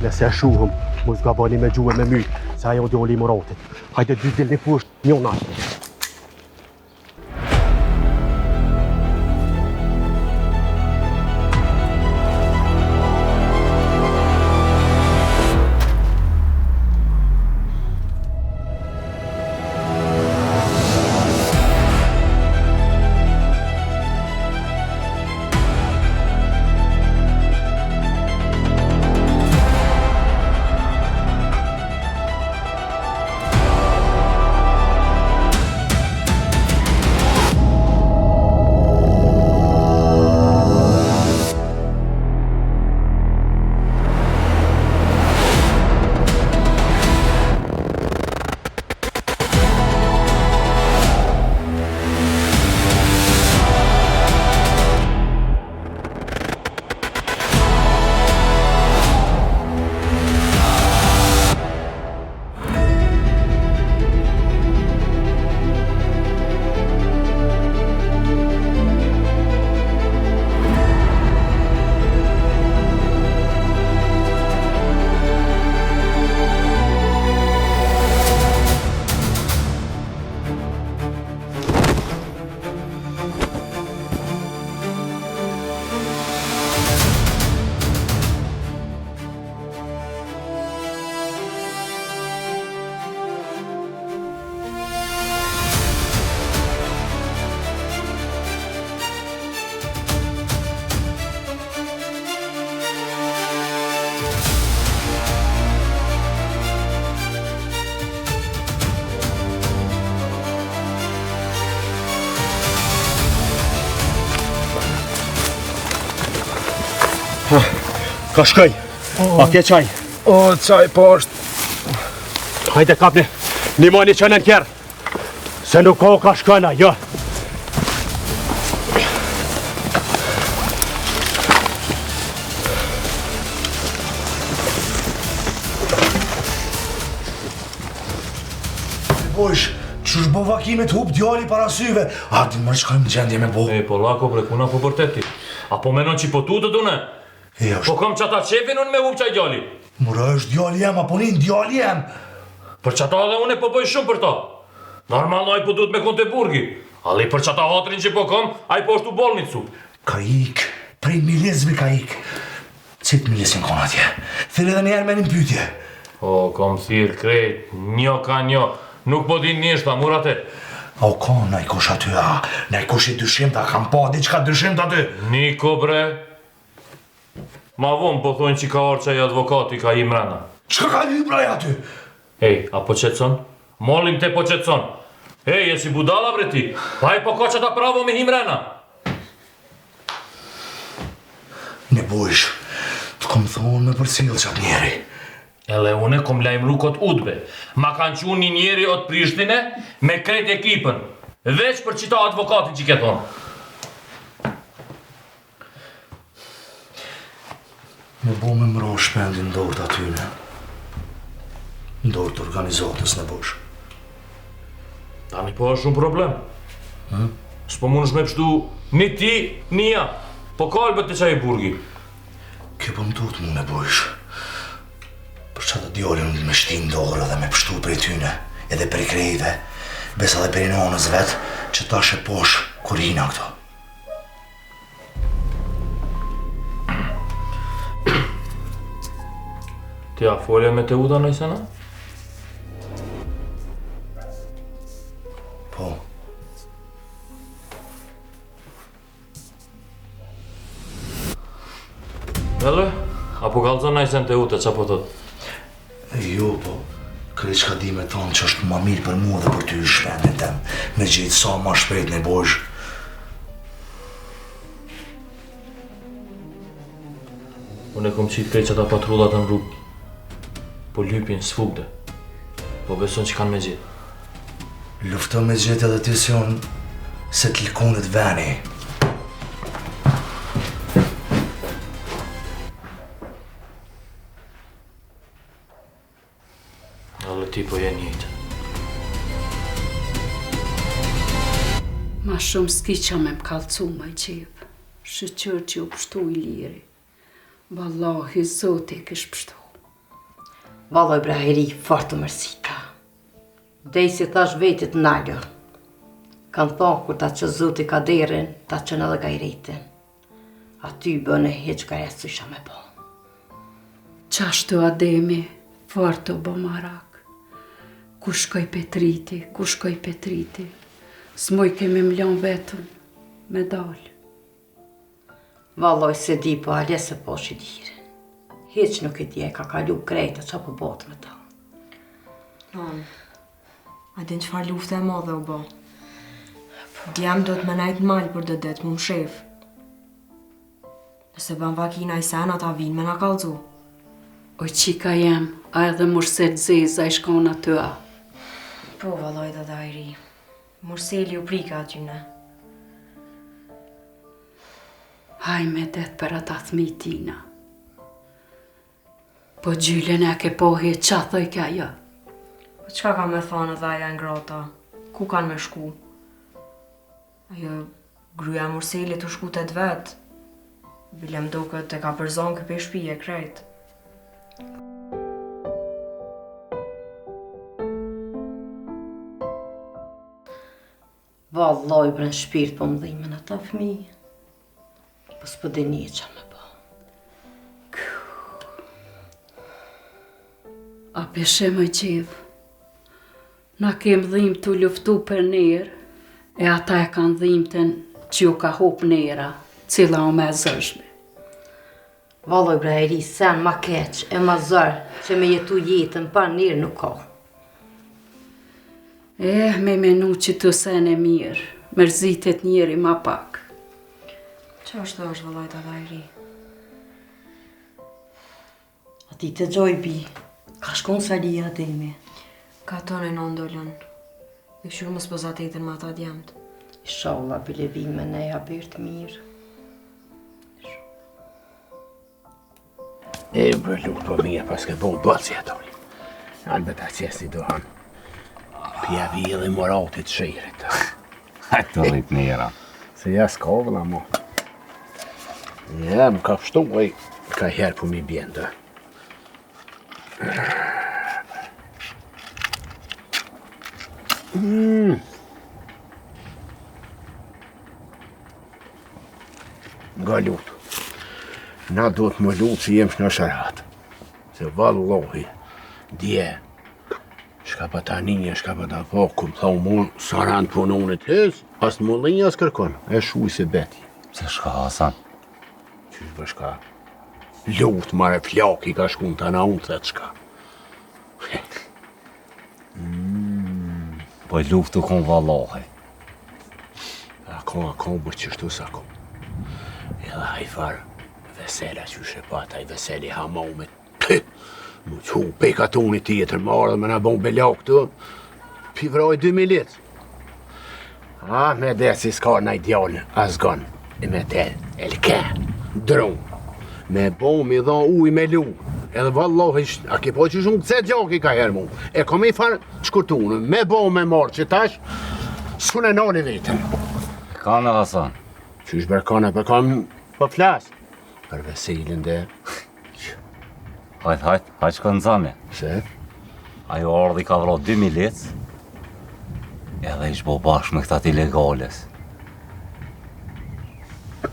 Nëse e shuhëm, mos ga bani me gjuhë me mytë, se ajo djali I Muratit. Hajde dy dilni poshtë, një natë. Ka shkoj, a ke qaj? O, qaj po është. Hajde kapni, një moni që në kjerë, se nuk ka shkojna, jo. Bojsh, qësh bo vakimet hup djali para syve, ardin mërë qkajmë gjendje me bo. E, po lako bre, kuna po përteti. A po menon që po tutët une? Po kom qata qefin unë me hup qaj djali. Mura është djali jem, apo nin djali jem. Për qata edhe une po bëj shumë për ta. Normal aj po duhet me konte burgi. Ali për qata hatrin që po kom, aj po është u bolnicu. Ka ik, prej milizmi ka ik. Cip milizin kon atje, thire dhe njerë me një pytje. O, kom thirë krejt, njo ka njo. Nuk po din njështa, murate. A o ka, na I kush aty, a? Na I kush I dyshim ta, kam pa diqka dyshim ta ty. Niko bre. Ma vonë po thonë që ka orë qaj advokati ka I mrena. Qka ka I braj aty? Ej, a po qetson? Molim te po qetson. Ej, e si budala bre ti? Pa I po ka që ta pravo me himrena. Ne bojsh, të kom thonë me përcilë qatë njeri. Ele une kom lajmru kot udbe. Ma kanë qunë një njeri od Prishtine me krejt ekipën. Veç për qita advokatin që ke thonë. Me bo me mro shpendin ndorët atyne. Ndorët organizatës në bosh. Tani po është shumë problem. S'po mund është me pështu një ti, një ja. Po kalbet të qaj I burgi. Ke po më tut mu në bosh. Për qatë djallin me shtin dorë dhe me pështu prej tyne, edhe prej krejve, besa dhe prej nonës vetë, që ta shë posh kur hina këto. Ti a folje me Teuda në Isena? Po. Hele, apo kalzon ai sen të ute, qa po thot? Jo, po, krejt që ka di me thonë që është ma mirë për mua dhe për ty shpendin tem, me gjithë sa ma shpejt në bojsh. Unë e kom qitë krejt që ta patrullat në rrugë, po lypin s'fugde, po beson që kanë me gjithë. Lufto me gjithë edhe ty si unë se të lkonit veni. Alle ti po je njëjtë. Ma shumë s'ki qa me m'kallcu ma i qevë, shëqër që u pështu i liri. Wallahi, Zoti kish pështu. Valloj Brahiri, fort të mërsita. Dej si thash vetit naljo. Kanë thonë kur ta që Zoti ka derin, ta që në dhe gajritin. Aty bëne heq ka e sysha me bo. Qashtu Ademi, fort të bo marak. Ku shkoj Petriti, ku shkoj Petriti. S'moj kemi mlon vetën, me dalë. Valloj se di po ale se po shidire. Heq nuk i dje, ka kalu krejta që po botë me ta. Non, a din qëfar lufte e madhe u bo. Djem do të me najtë malë për dëdet mu më shef. Nëse bën vakina i sen, ata vinë me na kalzu. O qika jem, a edhe mërset zeza i shkon aty a. Po, valloj dhe dajri. Murseli u prika atyne. Haj me det për ata thmi tina. Po gjylen e ke pohe qathoj ka jo. Po qka ka me thonë edhe aja ngrota? Ku kanë me shku? Ajo, gruja Murseli të shku të vetë. Bilem do këtë e ka përzon këpe shpije krejt. Valloj bren shpirt po më dhimen ata fmi. Po s'po dhe një qa me bo. A peshe më gjithë. Na kem dhim të luftu për nerë, e ata e kanë dhimten që ju ka hop nera, cila o me zërshme. Valloj Brahiri, sen ma keq e ma zërë që me jetu jetën pa njerë nuk ka. Me menu që të sen e mirë, mërzitet njeri ma pak. Që është valloj të dajri? A ti të gjoj bi, ka shkon Salia Ademi. Ka tonë e në ndollën. I shurë më s'pozatetën ma ta djemët. Inshallah, bile vi me neja birtë mirë. E më lukë po mirë pas ke bon bëtë si atoni. Anë bëta qesti do hanë. Pja vijë moratit shirit. Hajtë të rrit njëra. Se ja s'ka vëlla mo. Ja, më ka pështu e ka herë po mi bjendë. Nga lutë. Na do të më lutë si jem shnë sharatë. Se vallohi, dje, shka pa ta ninja, shka pa ta po, këm thau mon, sa rand punonit hez, as të mollinja as kërkon, e shuj se beti. Se shka Hasan? Qysh për shka? Lutë mare flaki ka shkun të na unë thët shka. Po i luftu kon vallohi. A kon bërë qështu sa kon. Edhe hajfar, vesela që shepata i veseli hamomit. Më që peka toni tjetër marrë dhe me na bon belak të, pivroj 2000 litë. A, me dhe si s'ka na idealë, asgon, e me te, elke, dronë. Me bon mi dha uj me lu, edhe vallohi, a ki po që shumë këse gjaki ka herë mu, e kom i farë shkurtunë, me bon me marrë që tash, s'kune nani vetën. Kane Hasan? Qysh bërkane, për kam për flasë. Për veselin dhe... Hajt, që kënë zame. Se? Ajo ardhi ka vro 2000 litë, edhe ishë bo bashkë me këtat ilegales.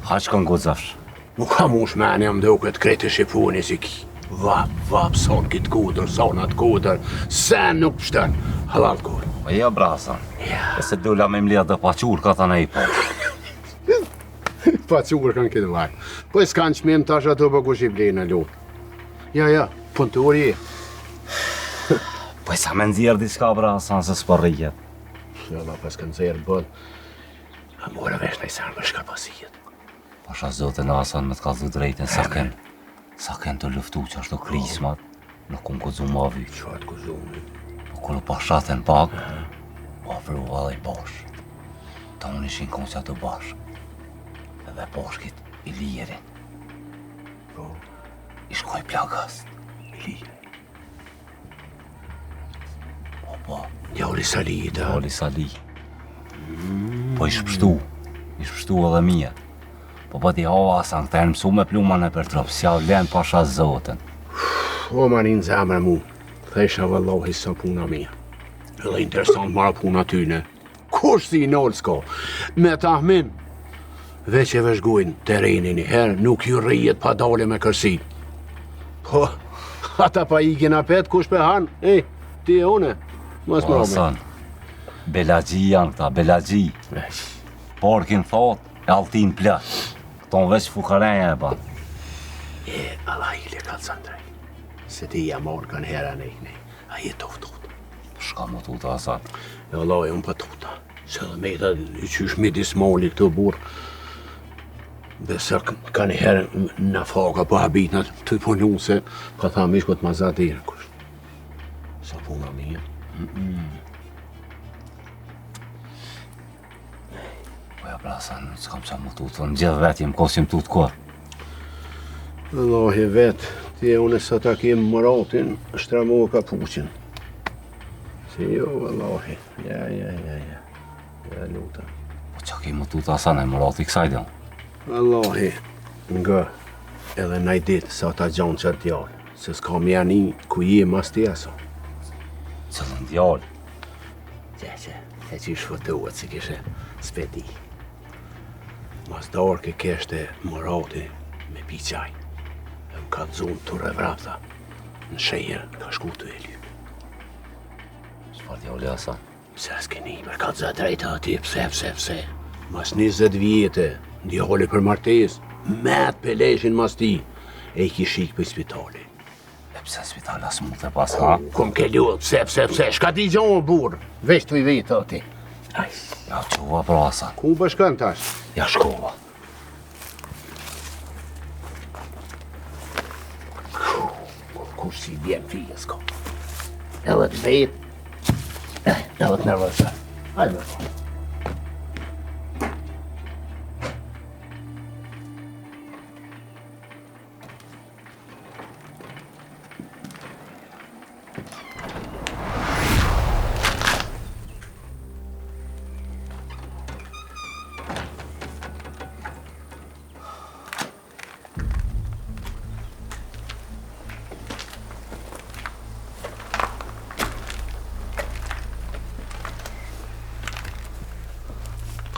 Hajt që kënë guzafsh. Nuk ka mush meni jam do këtë krejtë shqipuni si ki. Vap, son kitë kudër, sonat kudër, sen nuk pështën, halal kudër. Ja, bra Hasan. E se dolla me mlija dhe paqur ka ta ne i po. Pa cukur kanë këtë vaj. Po e s'kanë qmim tash ato për kush I blejnë alo. Ja, punëtori e. Po e sa me nëzirë diska pra Hasan se s'po rrije. Jalla, pas kanë zirë bën. A mora vesh në isarë më shkapasijet. Pasha zote në Hasan me t'kallzu drejten sa ken të luftu që ashtu krismat. Nuk kun kuzu ma vy. Qatë kuzu më? Nuk kun pashaten pak. Ma vru valaj bash. Ta unë ishin konca të bash. Edhe bashkit I lijerin. Po? I shkoj plagast. I lijerin? Po. Djalli Sali I da? Djalli Sali. Po I shpështu edhe mija. Po ti hava Hasan këta mësu me pluman e për trop, s'ja vlen pasha zoten. O marin zemër mu, thesha vëllohi sa puna mia. Edhe interesant mara puna tyne. Kush si I nolë s'ka? Me tahmin, veç e vëzhgujnë terenin I herë, nuk ju rrijet pa dale me kërsi. Po, ata pa ikin apet, kush pe han? Ti e une, mos më Hasan, belagji janë këta, belagji. Porkin thot, e altin plak. Këton veç fukarenja e ban. Allah I le kalzandrej. Se ti ja morë kanë hera nej. A je toftot. Shka më tuta, Hasan? Ja, Allah, unë pa tuta. Se dhe me I I qysh midis mali këtë burë. Dhe se kanë herë në faka po habitnat të punu se ka tha mish këtë mazatirë kush. Sa puna mija. Po ja pra, Hasan, s'kam qa më tuta. Në gjithë vetë jem kosim tutë kor. Allah I vetë. Ti e unë sa ta kemë mëratin, shtramohë ka puqin. Si jo, Allahi. Ja, luta. Po qa kemë tuta Hasan e mërati kësaj dhe? Allahi, nga edhe naj ditë sa ta gjanë qatë djallë, se s'ka mjani ku je mas ti aso. Qëllën djallë? Qe, e që shfëtuat si kishe speti. Mas darë ke keshte mërati me pi qaj. Më ka të zonë të revrapta, në shejër ka shku të e lypë. Qëfar djallë Hasan? Pse s'keni, për ka të zë drejta ati, pse. Mas 20 vjetë, djalli për martes, met peleshin mas ti, e I ki shik për spitali. E pse spitali as mund të pas, ha? Kom ke lullë, pse, shka ti gjohë burë, veç të I vetë ati. Ja quva pra Hasan. Ku për shkën tash? Ja shkova. Kush si bjen fije s'ka. Edhe të vetë, edhe të nervësa. Hajde me.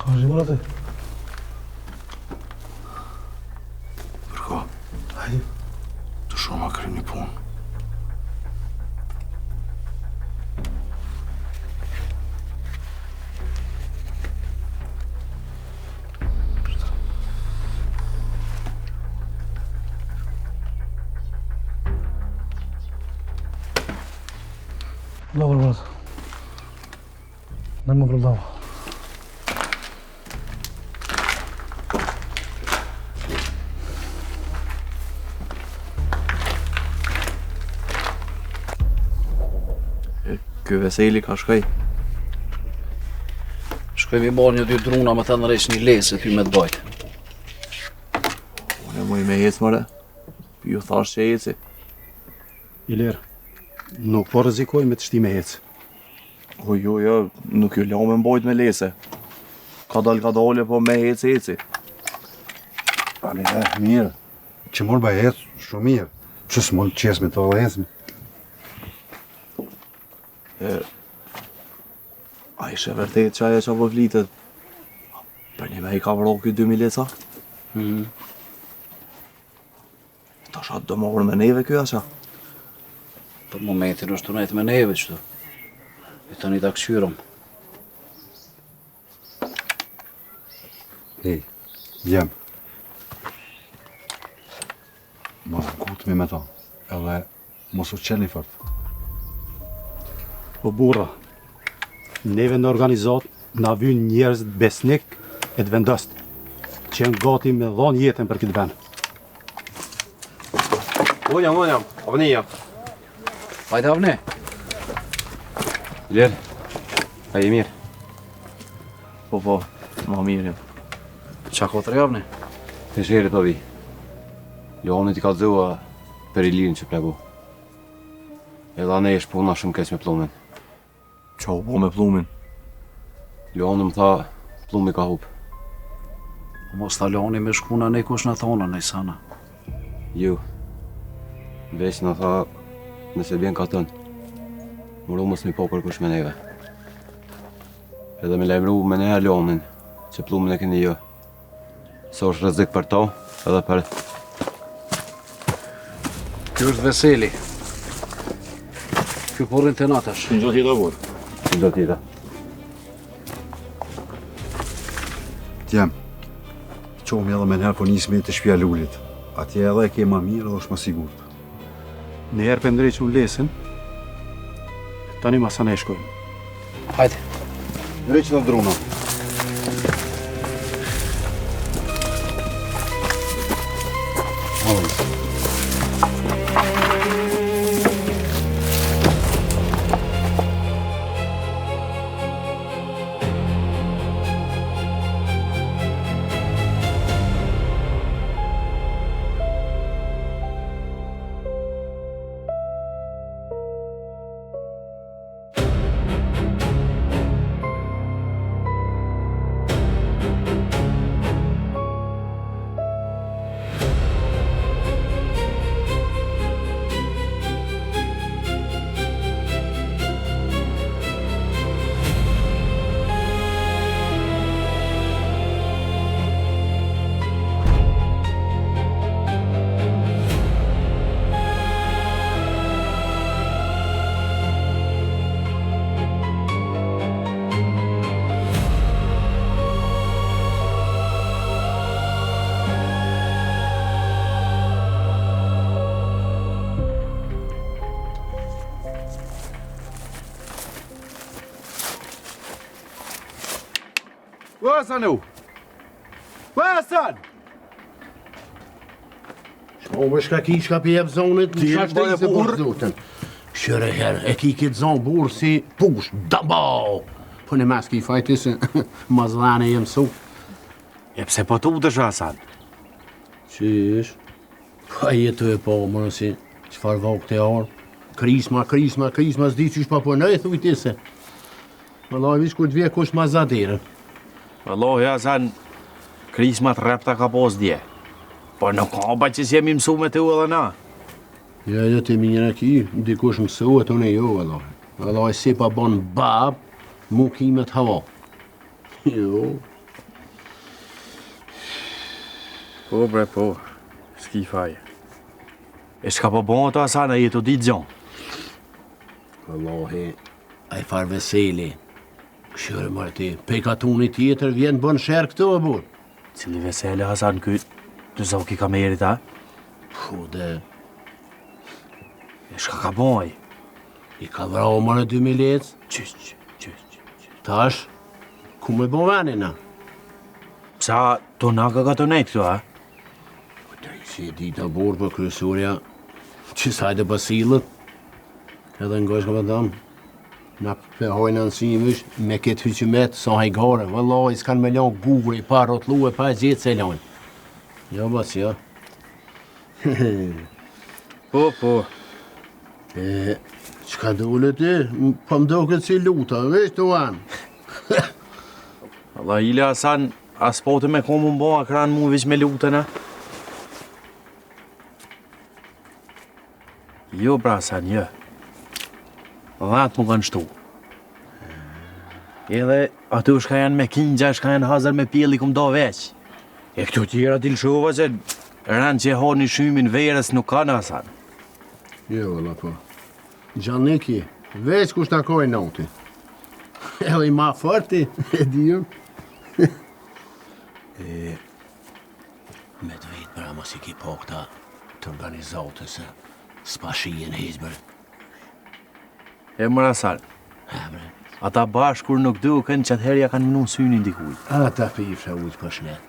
Ka zhimur atë? Përka? Hajde. Të shoma kërë një punë. Dobro, brate. Nema problema. Ky Veseli ka shkoj. Shkoj mi bërë një dy druna me të nërresh një lesë ty me të bajtë. Unë e muj me hecë mëre. Ju thash që heci. Iler, nuk po rrezikoj me të shti me hecë. O jo, nuk ju la me mbojt me lese. Ka dale, po me heci. Ani, mirë. Që morë ba hecë, shumë mirë. Që s'mollë qesë me të hecë. A ishe vërtet që aje që po vlitet. Për një me I ka vëro këtë 2000 leca. Ta shatë do morë me neve kjo asha. Për momentin është të nejtë me neve qëtu. I të një të këshyrëm. Djem. Mos gutmi me ta, edhe mos u qelni fort. Po burra, neve në organizat na vyn njerëz besnik e të vendost, që janë gati me dhon jetën për këtë vend. Unjam, avnija. Hajde avni. Ler, a i mirë? Po, ma mirë jam. Qa kotër javni? Të shkeri të vi. Leoni t'i ka dzua për i lirin që plegu. Edhe ane ish puna shumë keq me plumin. Qa u po me plumin? Leoni më tha, plumi ka hup. Mos ta Leoni me shkuna ne kush në thona, ne sana. Ju. Veç në tha, nëse bjen ka tënë. Mëru mos mi po kërkush me neve. Edhe me lajmëru me neha Leonin, që plumin e keni jo. Se është rrezik për to, edhe për... Ky është Veseli. Ky porrin të natash. Në gjatë tita burë. Në gjatë tita. Djem, qomi edhe me njerë po nismi të shpja lullit. Atje edhe e ke ma mirë dhe është ma sigurt. Në herë për ndrejqë unë lesin, tani masa ne shkojmë. Hajde. Ndrejqë në druna. Hasan nu? Hasan! Shko me shka ki shka pi jep zonit në qashtëri se për zotën. Shëre herë, e ki këtë zonë burë si push, dabao! Po në mas ki fajti se mazlane jem su. E pse po tu dësh Hasan? Qish? Pa jetu e po, më nësi, qëfar vok të arë. Krisma, s'di qysh pa po nëjë thuj tise. Më loj vish kur t'vje kush ma zadirën. Wallahi Hasan, krismat repta ka pos dje. Po nuk ka ba që s'jemi mësu me të u edhe na. Ja, të minjëra ki, dikush mësu e të në jo, wallahi. Wallahi si pa bon bab, mu kimet hava. Jo. Po bre, po. S'ki faje. E s'ka po bon të Hasan a jetu ditë gjonë. Wallahi, a i farë Veseli. Këshyre marti, pekatuni tjetër vjen bën shërë këto e burë. Cili Veseli Hasan këtë, të zoki ka me jerit, ha? Po dhe... E shka ka boj? I ka vrau më në 2000 lecë. Qysh. Tash, ku me bo veni na? Psa, to na ka të nejtë këto, ha? Po të si e dita burë për kryesurja, që sajde basilët, edhe nga shka për damë. Na përhojnë nësimish me këtë hyqimet sa hajgare. Vëllaj, s'kan me lanë gugri, pa rotlu e pa gjithë se lanë. Jo, bas, ja. Po. Qka dole ti? Pa më do këtë si luta, veç të anë. Allah, Ile Hasan, as po të me komu më bo, a kranë mu vish me lutën, ha? Jo, bra, Hasan, jo. Dhatë më kanë shtu. Edhe aty shka janë me kingja, shka janë hazar me pjelli kum do veç. E këtu tjera t'il shuva që rënë që ho një shymin verës nuk kanë Hasan. Jo, vëlla po. Gjanniki, veç kush takoj noti. Edhe I ma forti, e dijem. Me të vetë pra mos I ki po këta të organizatës se s'pa shien hizber. E mëra Sal. Ata bashkë kur nuk duken që atëherë ja kanë minu synin dikuj. Ata pifra ujtë për shnet.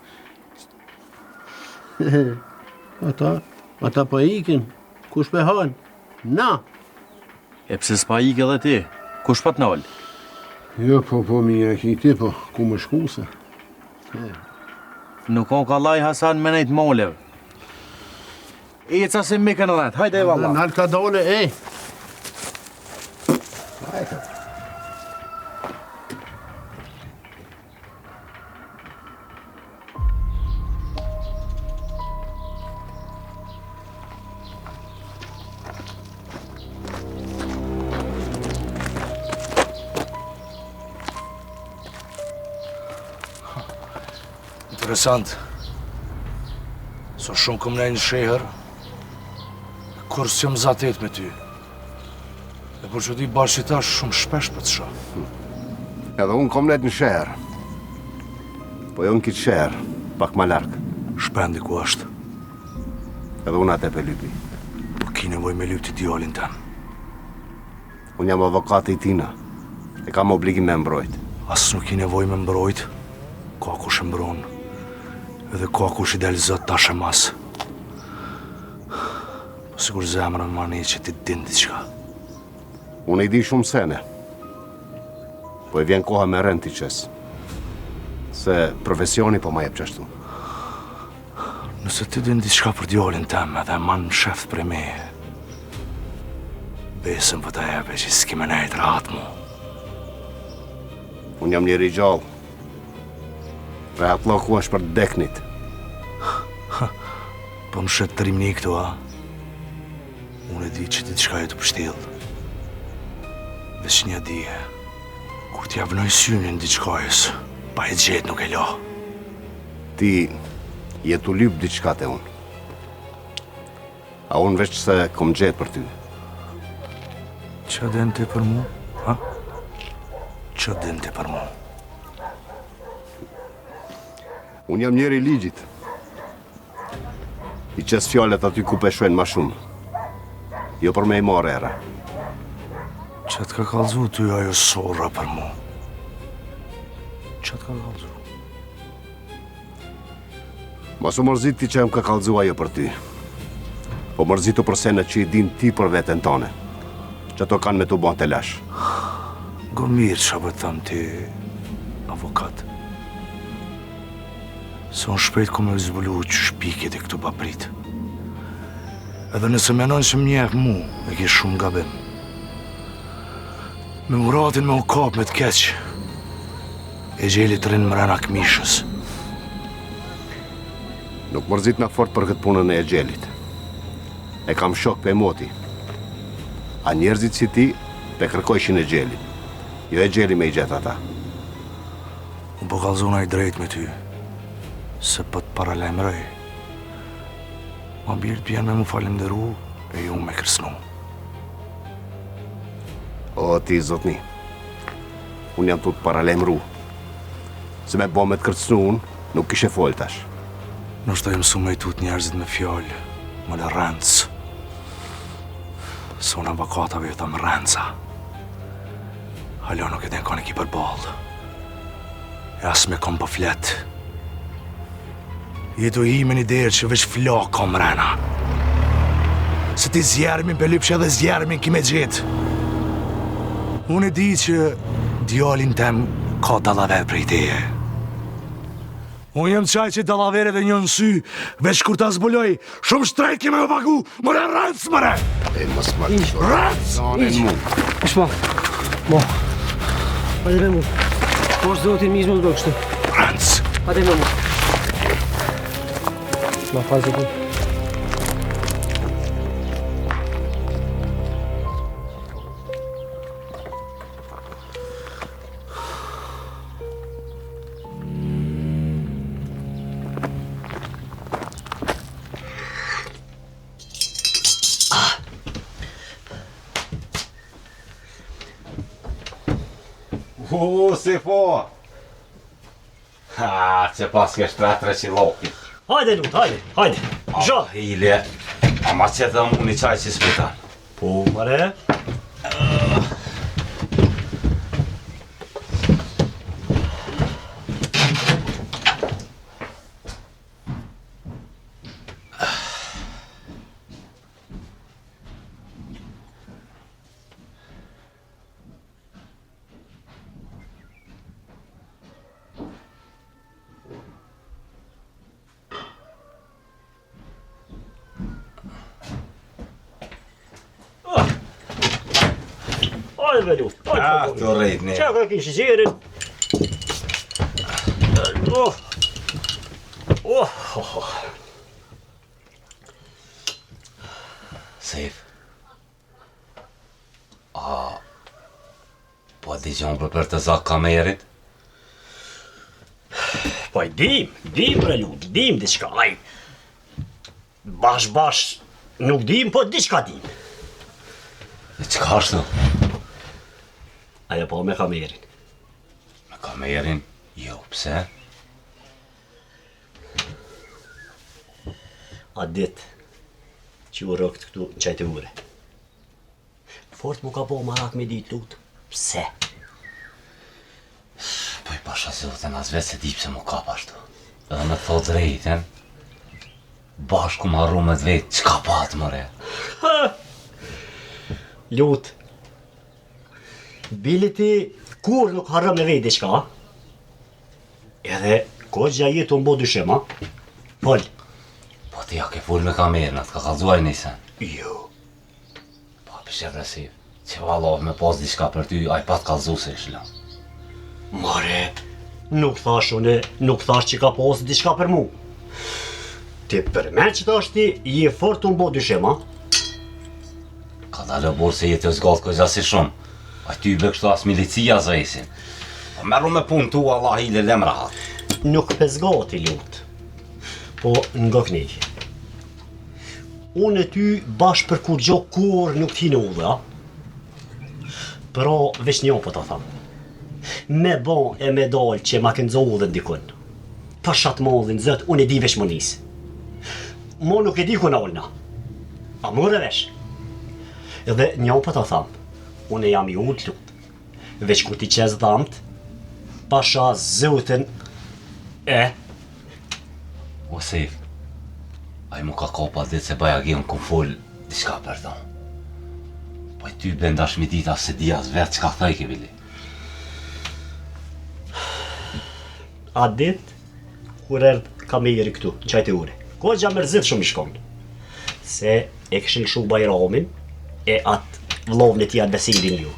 Ata pa ikin, kush pe hanë? Na! E pse s'pa ik edhe ti? Kush pa t'nall? Jo, po mija ki ti, po ku më shkuse? Nuk on ka laj Hasan me nejt molev. Eca se mikën rrët, hajde e valla. Nalë ka dole, Hajde. Interesant. So shumë këm nejnë sheher, kur s'jom zatet me ty. E për që di bashkë ta shumë shpesh për të shoh. Edhe unë kom nejtë në sheher. Po jo në kitë sheher, pak ma larkë. Shpendi ku është. Edhe unë atë e pe lypi. Po ki nevoj me lypti djallin ten. Unë jam avokati I tina. E kam obligim me mbrojt. As nuk ki nevoj me mbrojt. Ka kush e mbron. Edhe ka kush I del zot tash e mas. Po sigur zemrën ma një që ti din diçka. Unë I di shumë sene. Po I vjen koha me rend t'i qes. Se profesioni po ma jep qashtu. Nëse ti din diçka për djallin tem edhe man shef për me, besëm për ta jebe që s'ki me nejt rahat mu. Unë jam njeri gjallë. Rehat loku është për deknit. Po më shetë të rimni këtu, a? Unë e di që ti diçka e të pështil. Veç një dije, kur t'ja vënoj synin diçkajës, pa e gjetë nuk e lo. Ti jetu lyp diçka te unë. A unë veç se kom gjetë për ty. Që den ti për mu, ha? Që den ti për mu? Unë jam njeri I ligjit. I qes fjallet aty ku peshojnë ma shumë. Jo për me I marrë era. Që t'ka kallzu ty ajo sorra për mu? Që t'ka kallzu? Mos u mërzit ti që jam ka kallzu ajo për ty. Po mërzitu për senet që I din ti për veten tone. Që ato kanë me t'u bon të lash. Go mirë që abë thëmë ti avokat. Se unë shpejt ku me zbulu që shpikit e këtu paprit. Edhe nëse menon që më njeh mu, e ke shumë gabim. Me muratin me u kap me t'keq, e gjelit rinë mrena këmishës. Nuk mërzit na fort për këtë punën e gjelit. E kam shok pe moti. A njerëzit si ti, pe kërkojshin e gjelit. Jo e gjeli me I gjetë ata. Unë po kallzona I drejt me ty. Se po t'paralajmëroj. Ma birë t'bjen me mu falenderu e ju me kërsnu. O, ti, zotni. Unë jam tu t'paralajmëru. Se me bo me t'kërcnu unë, nuk kishe fol tash. Nështë ta mësu me I tut njerëzit me fjallë, më lë rëndës. Se unë avokatave jëta më rëndësa. Halo nuk e den kone ki për balë. E as me kom për fletë. Jetu I me një derë që veç flak ka mrena. Se ti zjermin për lypshe dhe zjermin ki me gjitë. Unë e di që djallin tem ka dalaver prej teje. Unë jem qaj që dalavere dhe një nësy, veç kur ta zbuloj, shumë shtrejt kime me pagu, mëre rëndës, mëre! E mos ma të shorë. Rëndës! Ishma, mo, hajde me mu. Po është zotin mizë më të bëkështu. Rëndës! Hajde me mu. Ma falë të kun. Si po! Ha, që pas ke 300 loki. Hajde, Lut, hajde. Zho. Hile, ama që dhe mu një qaj që s'pitan. Po, mare. Hajde, Lut. Të rejt një. Qa ka kishë gjerin? Sejf. Po digjon për të zak kamerit? Po e dim bre Lut, dim diçka, aj. Bash, nuk dim, po diçka dim. E qka ashtu? Aja po me kamerin. Me kamerin? Jo, pse? A dit që u rëkt këtu në qajtë ure. Fort mu ka po marak me dit Lut. Pse? Po i pasha zoten, as vetë se di pse mu ka pashtu. Edhe me thot drejten, bashku ma arru me dvet, qka pat mëre? Lut, bili ti kur nuk harrë me vejt diçka, edhe ko gja jetu mbo dyshem, ha? Pol. Po ti ja ke full me kamerin, atë ka kalzuaj nisen. Jo. Po pishe vresiv, që valov me pos diçka për ty, a i pat kalzu se ishla. Mare, nuk thash që ka pos diçka për mu. Ti përmen që thash ti, je fort të mbo dyshem, ha? Ka dalë borë se jetë e zgatë këgja si shumë. A ty be kështu as milicia zvesin. Po merru me pun tu, Allah i lelem rahat. Nuk pezgati Lut, po nga knejke. Unë e ty bashkë për kur gjo kur nuk t'hi në ullë, ha? Pra veç një po ta thamë. Me bon e me dalë që ma këndzo ullën dikun. Pa shatë madhin zët, unë e di veç më nisë. Mo nuk e di ku në ullëna. A më dhe vesh. Edhe një po ta thamë. Unë jam i ullë Lut. Veç kur ti qezë dhamt, pasha zëutën O Sejf, a i mu ka kopa ditë se baja gjenë ku full diçka për ta. Po i ty bendash mi dita se dijas vetë që ka thaj ke bili. A dit, kur erdh kameri këtu, në qajtë ure. Ko gja mërzit shumë i shkonë. Se e këshin shu Bajramin, e atë vlovën e ti atë Veselin ju.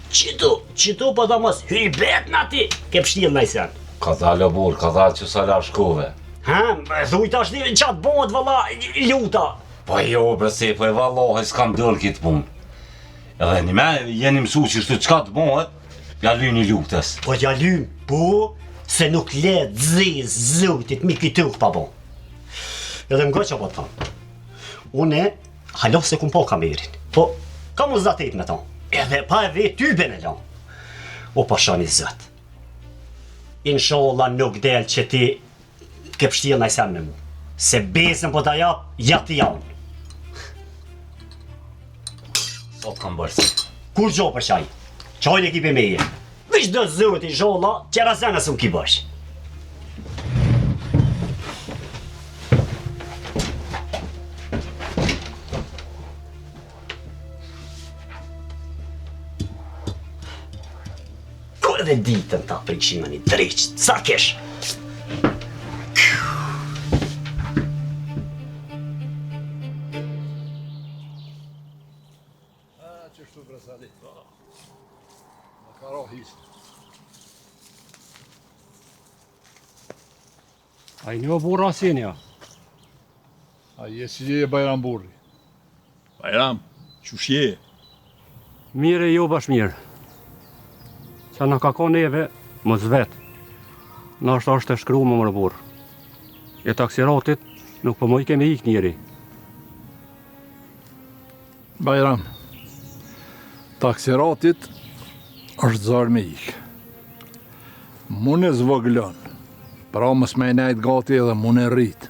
Qitu po da mos hyj bet në ati, ke pështil në i sen. Ka dalë burë, ka dalë që sa la shkove. Ha, thuj tash një qatë bëhet valla luta. Po jo, brese, po e vallohi s'kam dërë kitë punë. Edhe një me jeni mësu që shtu qka të bëhet, ja lyni lutës. Po ja lym, po, se nuk le dziz zëutit mi kituk pa bon. Edhe nga që po të thamë. Une, halof se kum po kamerin, po, kam u zatet me ta. Edhe pa e vetë ty bene lan. O pashani zët. Inshallah nuk del që ti ke pështjel në i sen me mu. Se besën po t'a jap, jati janë. Sot kam bërsi. Kur gjo për qaj? Qaj e kipe meje. Vish do zët, inshallah, qera sen asë më ki bësh. Ko edhe ditën ta prikshin me një dreqë, sa kesh? A i një burra sinja? A jesi je Bajram burri? Bajram, qushje? Mire jo bash mirë. Sa në ka ko neve, më zvet. Në është e shkru më mërë burë. E taksiratit nuk po më i kemi ik njeri. Bajram, taksiratit është zarë me ik. Mune zvëglën, pra mës me nejtë gati edhe mune rritë.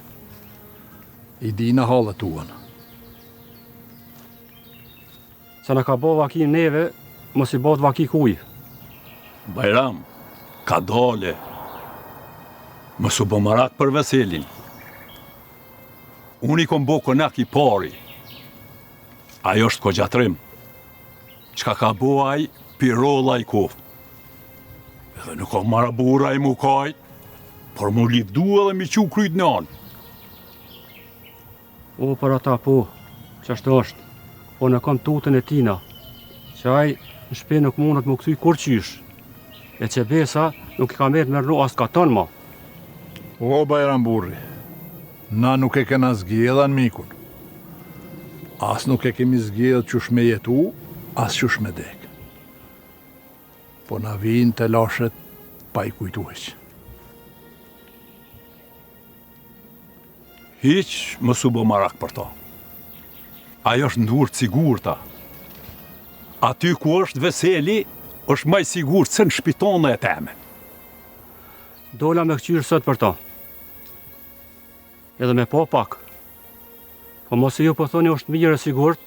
I dina halët tuan. Se në ka bo vaki neve, mos i bot vaki kuj. Bajram, ka dale. Mos u bë marak për Veselin. Unë i kom bo konak i pari. Ajo është ko gjatrim. Qka ka bo aj, pirolla i koft. Edhe nuk o marabura i mu kajt, por mu liddu edhe mi qu kryt në anë. O, për ata po, që është, po në kom tutën e tina, që aj në shpe nuk mundet më këthuj kur qysh, e që besa nuk i ka merë mërnu as ka tonë ma. O, Bajram burri, na nuk e kena zgjedha në mikun. As nuk e kemi zgjedhë qysh me jetu, as qysh me dek. Po na vinë të lashet pa i kujtuheq. Hiq mos u bë marak për ta. Ajo është ndurë sigurta. Aty ku është Veseli, është maj sigurt se në shpitonë e teme. Dola me këqyrë sot për ta. Edhe me po pak. Po mos e ju po thoni është mirë e sigurt,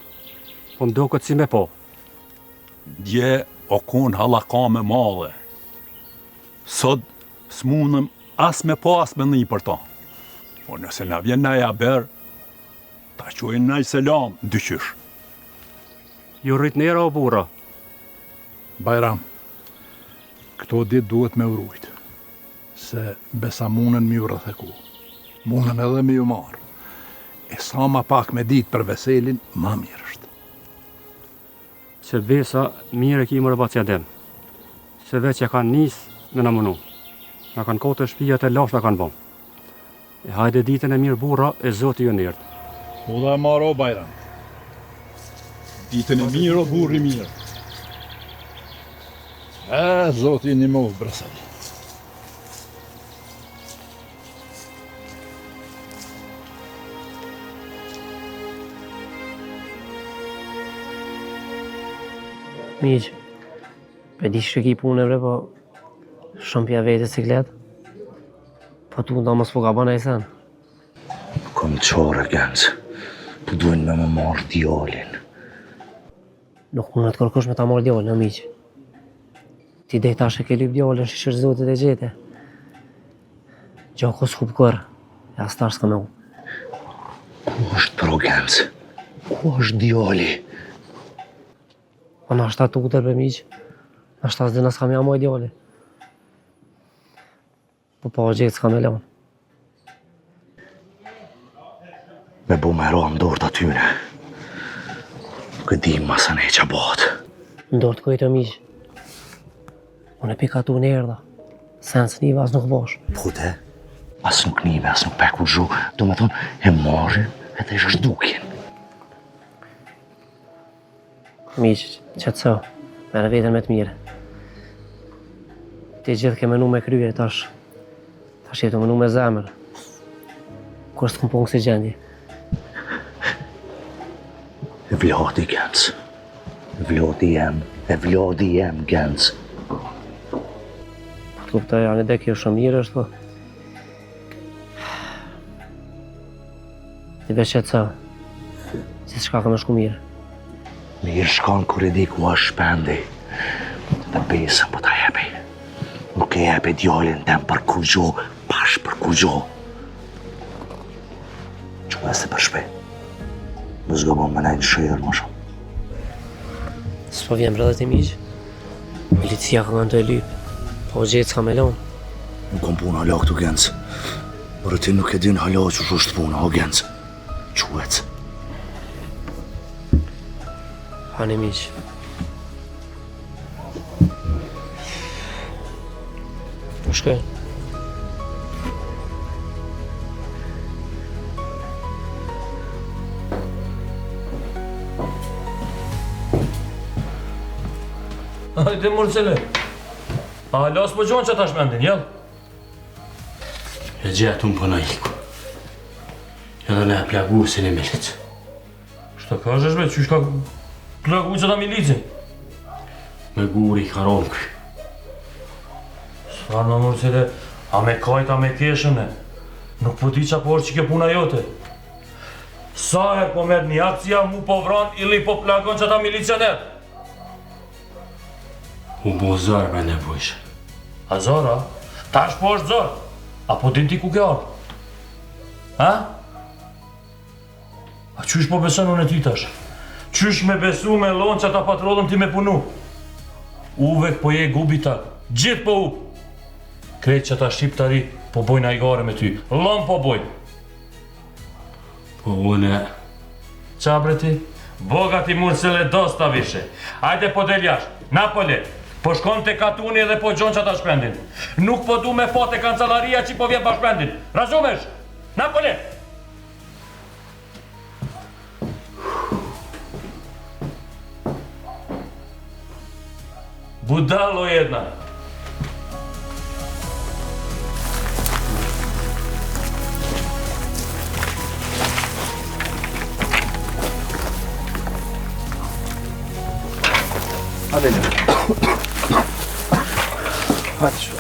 po mdo këtë si me po. Dje o kon halaka me madhe. Sot s'munëm as me po as me një për ta. Po nëse na vjen na ja ber, ta quajnë na i selam, dyqysh. Ju rrit nera o burra. Bajram, këto dit duhet me urujt, se besa munën mi u rrëtheku, munën edhe mi u marë. E sa ma pak me dit për Veselin, ma mirë është. Që besa mire ki më rëbat që dem. Se veç ja kanë nisë me në mënu. Na kanë kote shpijat e lash na kanë bon. E hajde ditën e mirë burra e zoti ju nërtë. U dhe marë o Bajram. Ditën e mirë o burri mirë. Zoti një movë, brësali. Miq, pe di që ki punë e vre, po shumë pja vete ciklet. Po tu nda mos po ka bëna i sen. Kom qore, Gens. Po duhen me më marrë djallin. Nuk mundet kërkosh me ta marrë djallin, miq. Ti dej tash e ke lyp djallin, shishër zotit e gjete. Gjako s'kup kër, e as tash s'ka me u. Ku është pro, Gens? Ku është djalli? Po na shta tutër për miq. Na shta s'dina s'ka me amoj djalli. Po pa o gjithë s'ka me lanë. Me bu me ra ndorët atyne. Nuk e di masën e që batë. Ndorët kujtë miq. Unë e pika tu në erda. Sens nive as nuk bosh. Pute, as nuk nive, as nuk peku zhu. Do me thonë, e marrin edhe e shëzdukjen. Miq, qëtëso, mere vetën me të mire. Ti gjithë ke menu me krye tash. Tash jetu menu me zemër. Kur s'këm pungë si gjendje. E vladi, Gens. E vladi jem, Gens. Të kuptoj, anë dhe kjo shumë mirë është, po. Ti veç qëtëso, si s'ka ka me shku mirë. Mirë shkan kur e di ku është shpendi. Dhe besën po ta jepi. Nuk e jepi djallin tem për kur gjo, pash për kur gjo. Qume se për shpe. Më zgobon me nejnë shërë më shumë. S'po vjen brëdhe ti miq. Milicia ka kanë të e lypë. Po gjithë s'ka me lonë. Nuk kom puna hala këtu, Gens. Por ti nuk e din hala që është puna, o Gens. Quec. Hani miq. Po shkoj. Hajde Murcele. A las po gjonë që ta shmendin, jel? E gjetë unë për në iku. Edhe ne e plagu si një milic. Shta ka është shme, që shka plagu që ta milicin? Me guri i karon këj. Sfar në Murcele, a me kajt, a me keshën e. Nuk po ti qa por që ke puna jote. Sa herë po merr një akcia, mu po vran, ili po plagon që ta milicioner. U bo zërë me nevojsh. A zora? Tash po është zor. Apo din ti ku ke ardhur? Ha? A qysh po beson unë e ty tash? Qysh me besu me lonë që ta patrollën ti me punu? Uve po je gubi tak. Gjithë po up. Kretë që ta shqiptari po bojnë ajgare me ty. Lon po bojnë. Po une... Qa bre ti? Boga ti mund se le dosta vishe. Ajde po del jash. Napole. Po shkon të katuni edhe po gjon që ta shpendin. Nuk po du me po të kancelaria që po vjen pa shpendin. Razumesh? Napole! Budalo jedna. Hajde. Hajde şu.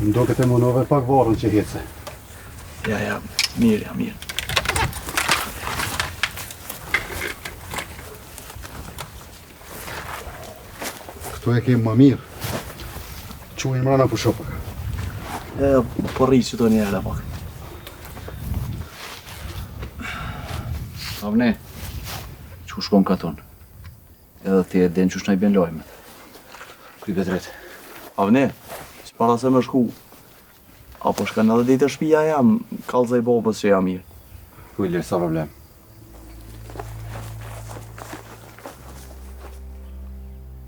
Më do këtë e munove pak varën që hece. Ja, mirë. Këtu e kemë më mirë. Quajnë mrana për shopëk. Po rritë që të njëra pak. Avne, që shkon katon? Edhe ti e den që shna i ben lojme. Kuj Petret. Avne, që para se me shku, apo shkan edhe ditë shpia jam, kallëzaj bobës që jam mirë. Kuj lërë, sa problem.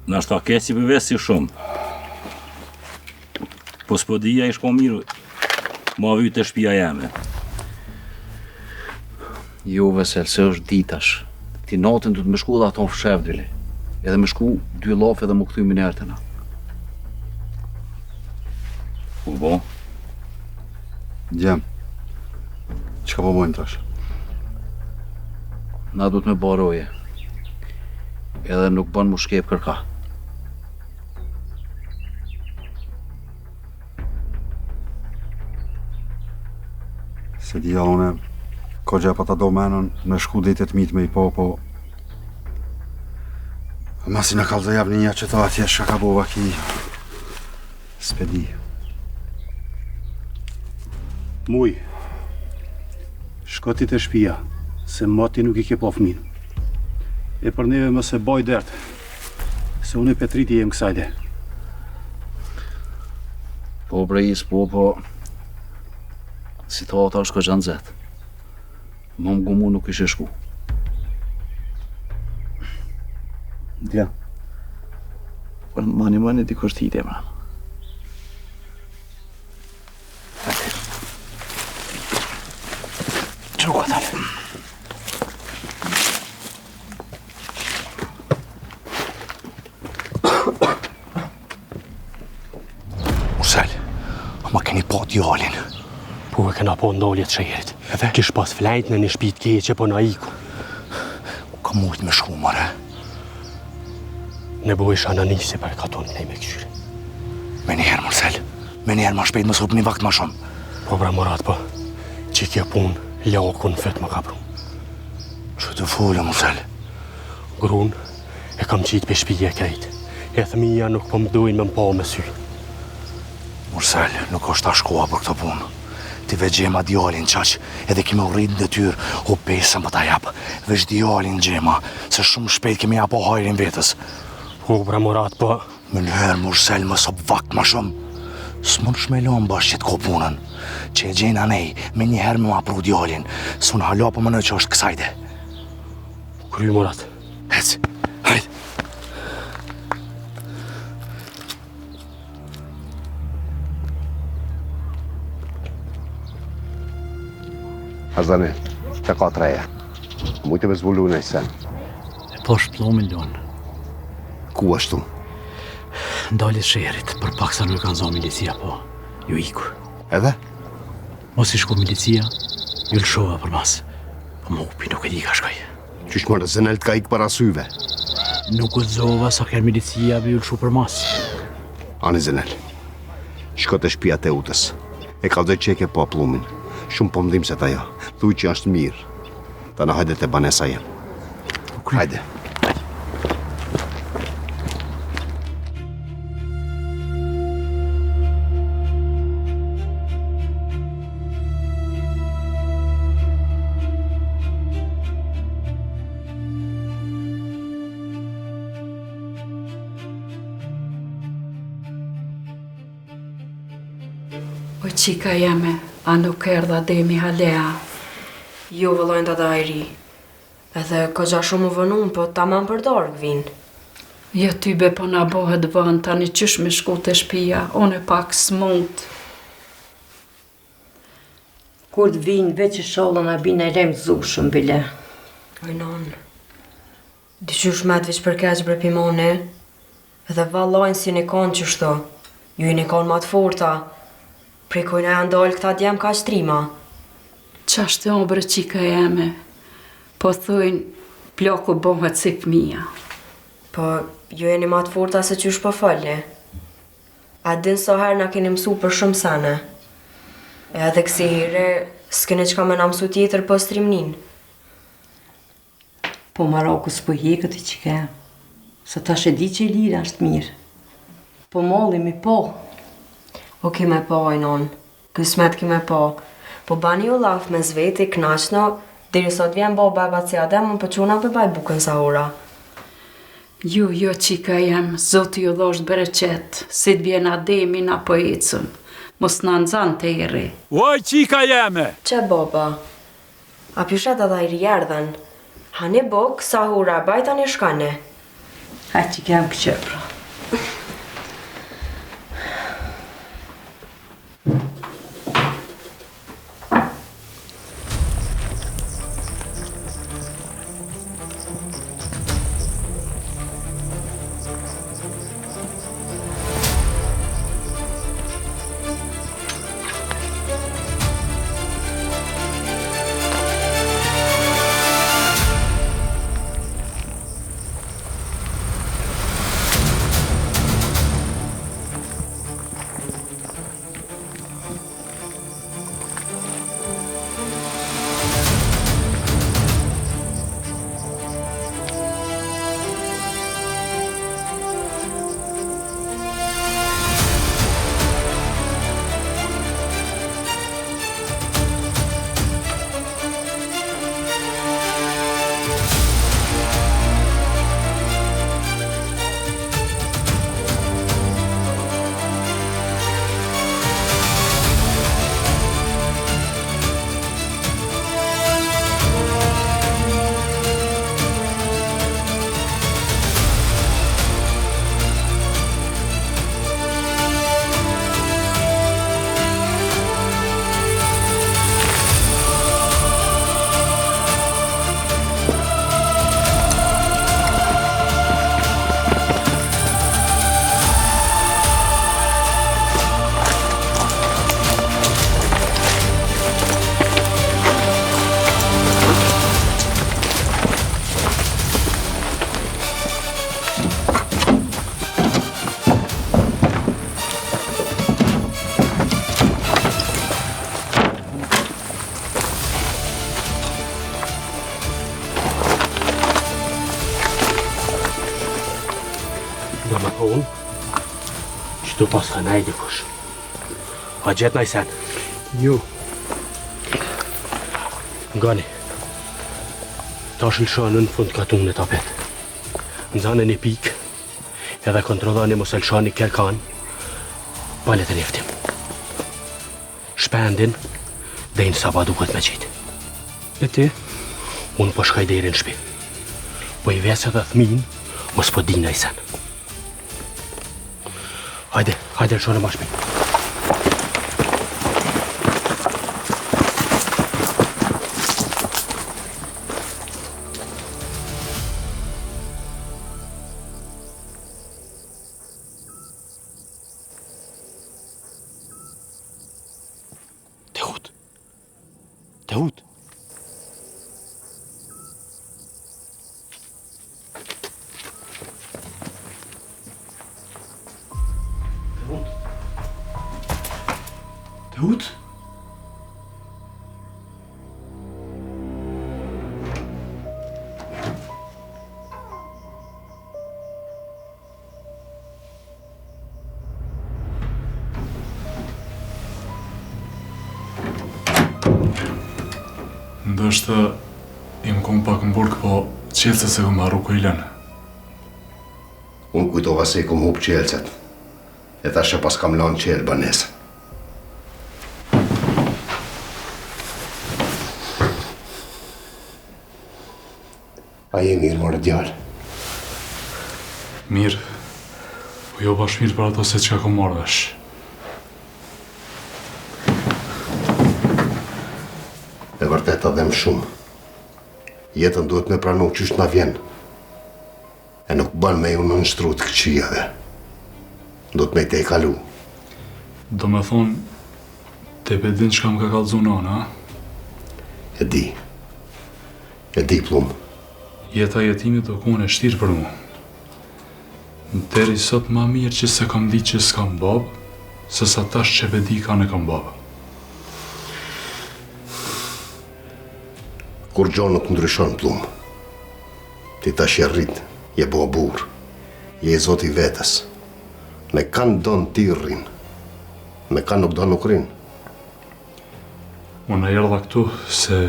Nashta ke si për vesë si shumë. Po s'podia i shko mirë, ma vyt e shpia jame. Jo, Vesel, se është ditash. Ti natën du të me shku dhe ato në fshef dvili. Edhe me shku 2 lafe dhe më këthy minerë të na. Po bo? Djem, qka po bojnë tash? Na du të me baroje. Edhe nuk bën mu shkep kërka. Se di alone, ko gjepa ta do menën me shku ditet mit me i po. Masi në kalë dhe javë një që ta atje shka ka bova ki... S'pedi. Muj, shkotit e shpia, se moti nuk I ke po fmin. E për neve më se boj dertë, se unë e Petriti jem kësajde. Po brejis, po... Situata është ko gjanë zetë. Më gumu nuk ishe shku. Dja. Por mani ti kështite, man. Gjuka tale. Ursel, ma keni po djallin. Po e kena po ndoljet shëjerit. Edhe? Kish pas flajt në një shpit keqe po na iku. Ka mujt me shku, mare. Ne bojsh ananisi për katon nej me këshyri. Me njëherë, Marcel. Me njëherë ma shpejt më sop një vakt ma shumë. Po bra Murat, po. Që kjo pun, lakun fet më kapru. Që të fulle, Marcel? Grun, e kam qitë për shpije krejt. E thëmija nuk po mdojnë me mpa me sy. Marcel, nuk është ta shkoa për këtë punë. Ti ve gjema djallin qaq, edhe kime u rritë në tyr, u pesën për ta japë. Veç djallin gjema, se shumë shpejt kemi apo hajrin vetës. Po, bra Murat, po... Më njëherë, Mursel, më sop vakt ma shumë. S'mon shmelon bashkë që t'ko punën. Që e gjena nej, me njëherë me ma pru djallin, s'unë halo për më në që është kësajde. Kry, Murat. Hec, hajde. Hazane, të ka treja. Mujtë me zbulu në i sen. Po shplomin lonë. Ku ashtu? Ndalit shërit, për pak sa nuk kanë zonë milicia, po ju iku. Edhe? Mos I shku milicia, ju lëshova për mas. Po më upi, nuk e di ka shkoj. Qysh më rëzënel t'ka ikë para syve? Nuk u zova sa kërë milicia me ju lëshu për mas. Ani Zenel, shko të shtëpia të Utës. E kallzoj çeke po pllumin. Shumë po mdhim se ta ja. Thuj që është mirë. Ta na hajde te banesa jem. Hajde. O qika jeme, a nuk erdha demi halea? Jo, vëllojnë të dajri. Edhe këgja shumë më vënun, po ta man për dorë gvin. Jo ty be po na bohet vën, tani qysh me shku të shpia, one pak smut. Kur të vinë, veç e shollën a bine remë zushën, bile. Oj, non. Diqysh me të veç përkeq bre pimone, edhe vallojnë si një konë që shto. Ju i një konë ma të forta. Prej kojnë e andolë këta djemë ka shtrima. Qashtë o bre qika jeme, po thujnë ploku bohet si fëmija. Po, ju e një ma të forta se qysh po falje. A din so herë na keni mësu për shumë sene. Edhe kësi hire, s'keni qka me na mësu tjetër po strimnin. Po Maroku s'po hjekët i qike. Se tash e di që i lira është mirë. Po mollimi po. O kime po, ojnon. Kësmet kime po. Po bani u laf me zveti, knaqno, diri sot vjen bo baba si adem, më pëquna për baj bukën sa ura. Jo, qika jem, zoti ju dhosht bereqet, si t'vjen ademi na po ecëm. Mos në nëzan të iri. Oj, qika jeme! Që baba? A pyshet edhe i rjerdhen. Hani buk, sa ura, bajta një shkane. Ha qika jem këqepra. Shtu pas ka najdi kush. A gjet naj sen? Jo. Ngani. Tash lëshanën në fund katun në tapet. Në zanën e pik, edhe kontrollani mos e lëshani kerkan, palet e neftim. Shpendin, dhe në saba duhet me qitë. E ti? Unë po shkaj deri në shpi. Po i vese dhe thmin, mos po di naj sen. Hajde, lëshone ma shpi. Tehut. Lut? Ndështë im kom pak në burg, po qelëse se kom harru ku i lënë. Unë kujtova se i kom hup qelëset. E thashe pas kam lanë qelë banesën. A je mirë, more djallë? Mirë, po jo bash mirë për ato se që kom marrë vesh. E vërtet adhem shumë. Jetën duhet me pranu qysh na vjen. E nuk ban me ju në nështru të këqijave. Do të me te i kalu. Do me thonë, te pedin që kam ka kalëzu nona, a? E di. E di, Plumë. Jeta jetimit do kone shtirë për mu. Në teri sot ma mirë që se kam di që s'kam babë, se sa tash që vedi ka në kam babë. Kur gjonë nuk ndryshon, Plumë. Ti tash je rrit, je bo burë, je i zoti vetës. Me kanë donë ti rrinë, me kanë nuk donë nuk rinë. Unë e erdha këtu se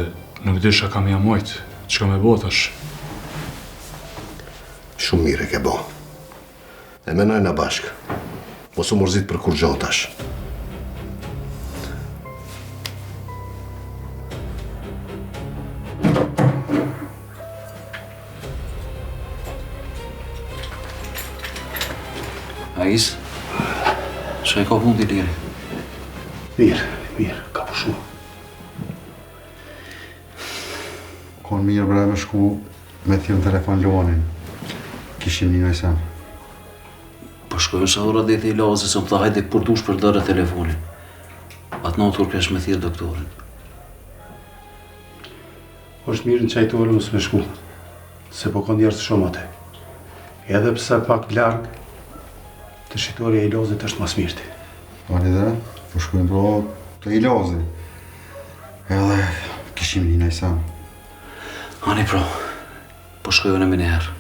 nuk disha kam ja mojtë, që kam e bo tash. Shumë mire ke bo. E menojnë a bashkë. Mos u mërzit për kur gjonë tash. Ais, që e ka fundi liri? Mirë, ka pushu. Konë mirë bre me shku me t'jem telefon Luanin. Kishim një nëjsem. Po shkojnë sa ora dhe i lazi se më tha hajde përdush për dërë telefonin. Atë natër kesh me thirë doktorin. Është mirë në qajtorë mësë me shku, se po kënë djerë të shumë atë. Edhe pse pak largë, të shqitore e i lozit është mas mirti. Ani dhe, po shkojnë pro të i lozit. Edhe kishim një nëjsem. Ani pro, po shkojnë e me njëherë.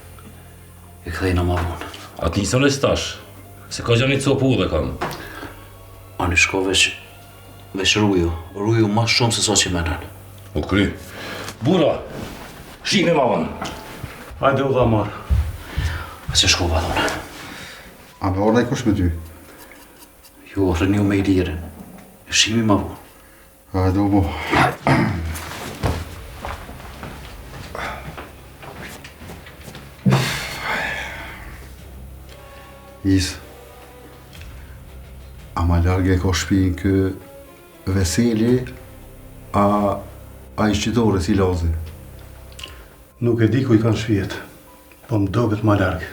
E këthejna ma vonë. A ti së në stash, se ka gjani copu dhe kam. Ani shko veç ruju ma shumë se sa që menen. U kry. Bura, shime ma vonë. Hajde u dha marë. A që shko vadone. A me orda i kush me ty? Jo, rënju me i lirin. Shimi ma vonë. Hajde u bo. Isë, a ma largë e ka shpinë kë Veseli, a i shqitore si Lazi? Nuk e di ku i kanë shpijet, po më doket ma largë.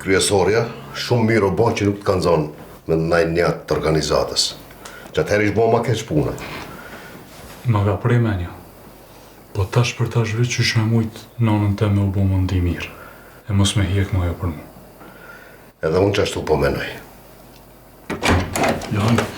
Kryesorja, shumë mirë o bo që nuk të kanë zonë me nëjnë njatë të organizatës. Që atëherë ishë bo ma keq puna. Ma ka prej menja. Po tash për tash veç qysh me mujtë nonën te me u bo më ndi mirë. E mos me hjek më ajo për mu. Edhe unë që ashtu po menoj. Janë.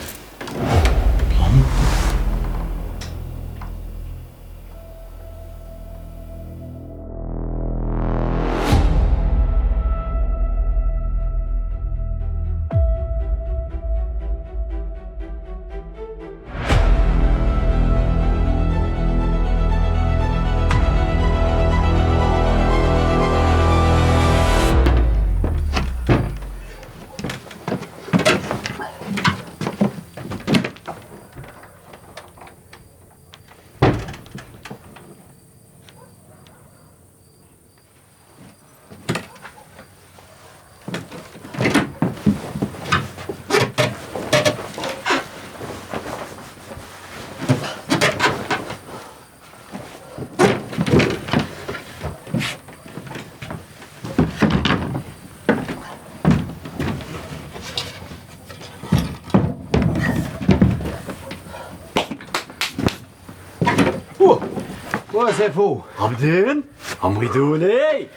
Po se fu? Abdyn? A mu i dule?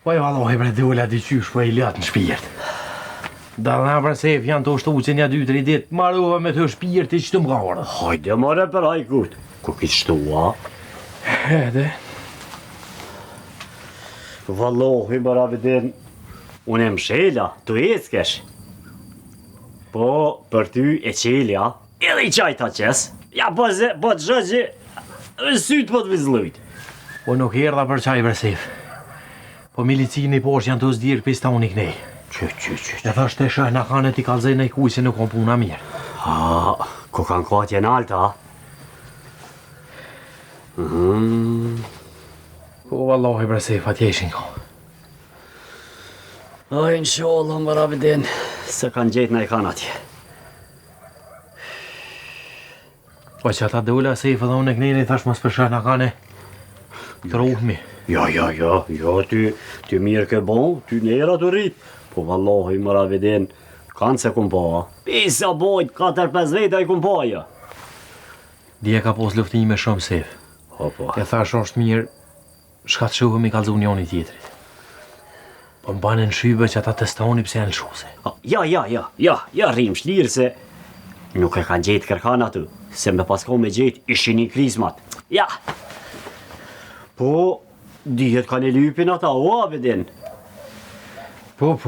Po e valon e bre dule di qysh po i lat në shpirt. Dalla për se janë të shtuqen ja 2-3 ditë, marrova me të shpirti që të mgarë. Hajde more për hajkut, ku ki shtua? Edhe. Vallohi bara vidin, unë e mshela, të eckesh. Po, për ty e qelja, edhe i qajta qes. Ja, po të zhëgji, sytë po të vizlujt. Po nuk erdha për qaj vërsif. Po milicini poshtë janë të zdirë pista unë i knej. Që. E thasht të shëh në kanë t'i kalzej në i kuj se nuk kom puna mirë. Ko kanë katje në alta? Po, vallahi vërsif, atje ishin ka. Inshallah, më rabidin, se kanë gjetë në i kanë atje. Po që ata dula se i fëdha unë e knejnë i thash mos përshah në kane të ruhmi. Jo, ty mirë ke bon, ty nera të rrit. Po vallahi më ravidin, kanë se kum pa. Pisa bojt, 4-5 veta i kum pa ja. Dje ka pos luftime shumë sef. Po. E thash është mirë, shka të shuhëm i kalzu njoni tjetrit. Po më banë në shybe që ata testoni pse janë shuse. Ja, rrim shlirë se nuk e kanë gjetë kërkan aty, se me pasko me gjetë ishin i krizmat. Ja. Po, dihet kanë e lypin ata, o abedin. Po,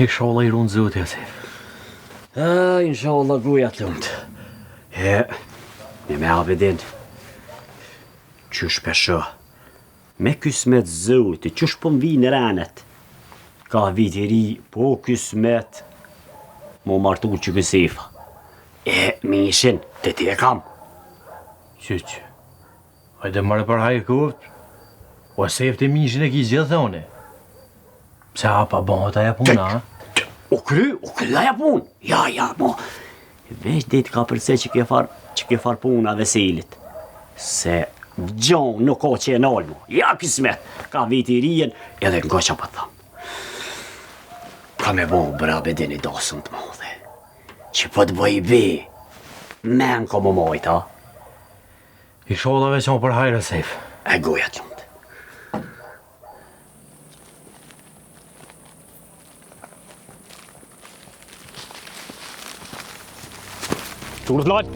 inshallah i runë zote asif. Inshallah gruja të lumt. Me abedin, qysh peshë, me kysmet zote, qysh po mvi në ranet. Ka vit i ri, po kysmet, mo martu që kësifa. Mishin, të ti e kam. Qyq, hajde marë për hajë kuft, o sef të mishin e ki gjithë thone. Pse pa bëhët aja puna, ha? O kry aja pun. Ja, mo. Vesh dit ka përse që ke far puna veselit. Se gjon nuk ka që e nalmu. Ja kismet, ka vit i rijen edhe nga që pa tham. Ka me bo brabedin i dasën të modhe. Që po të bëj be, men ka më majta. I shodave që më për hajrë sef. E goja të lumë. Turtlat!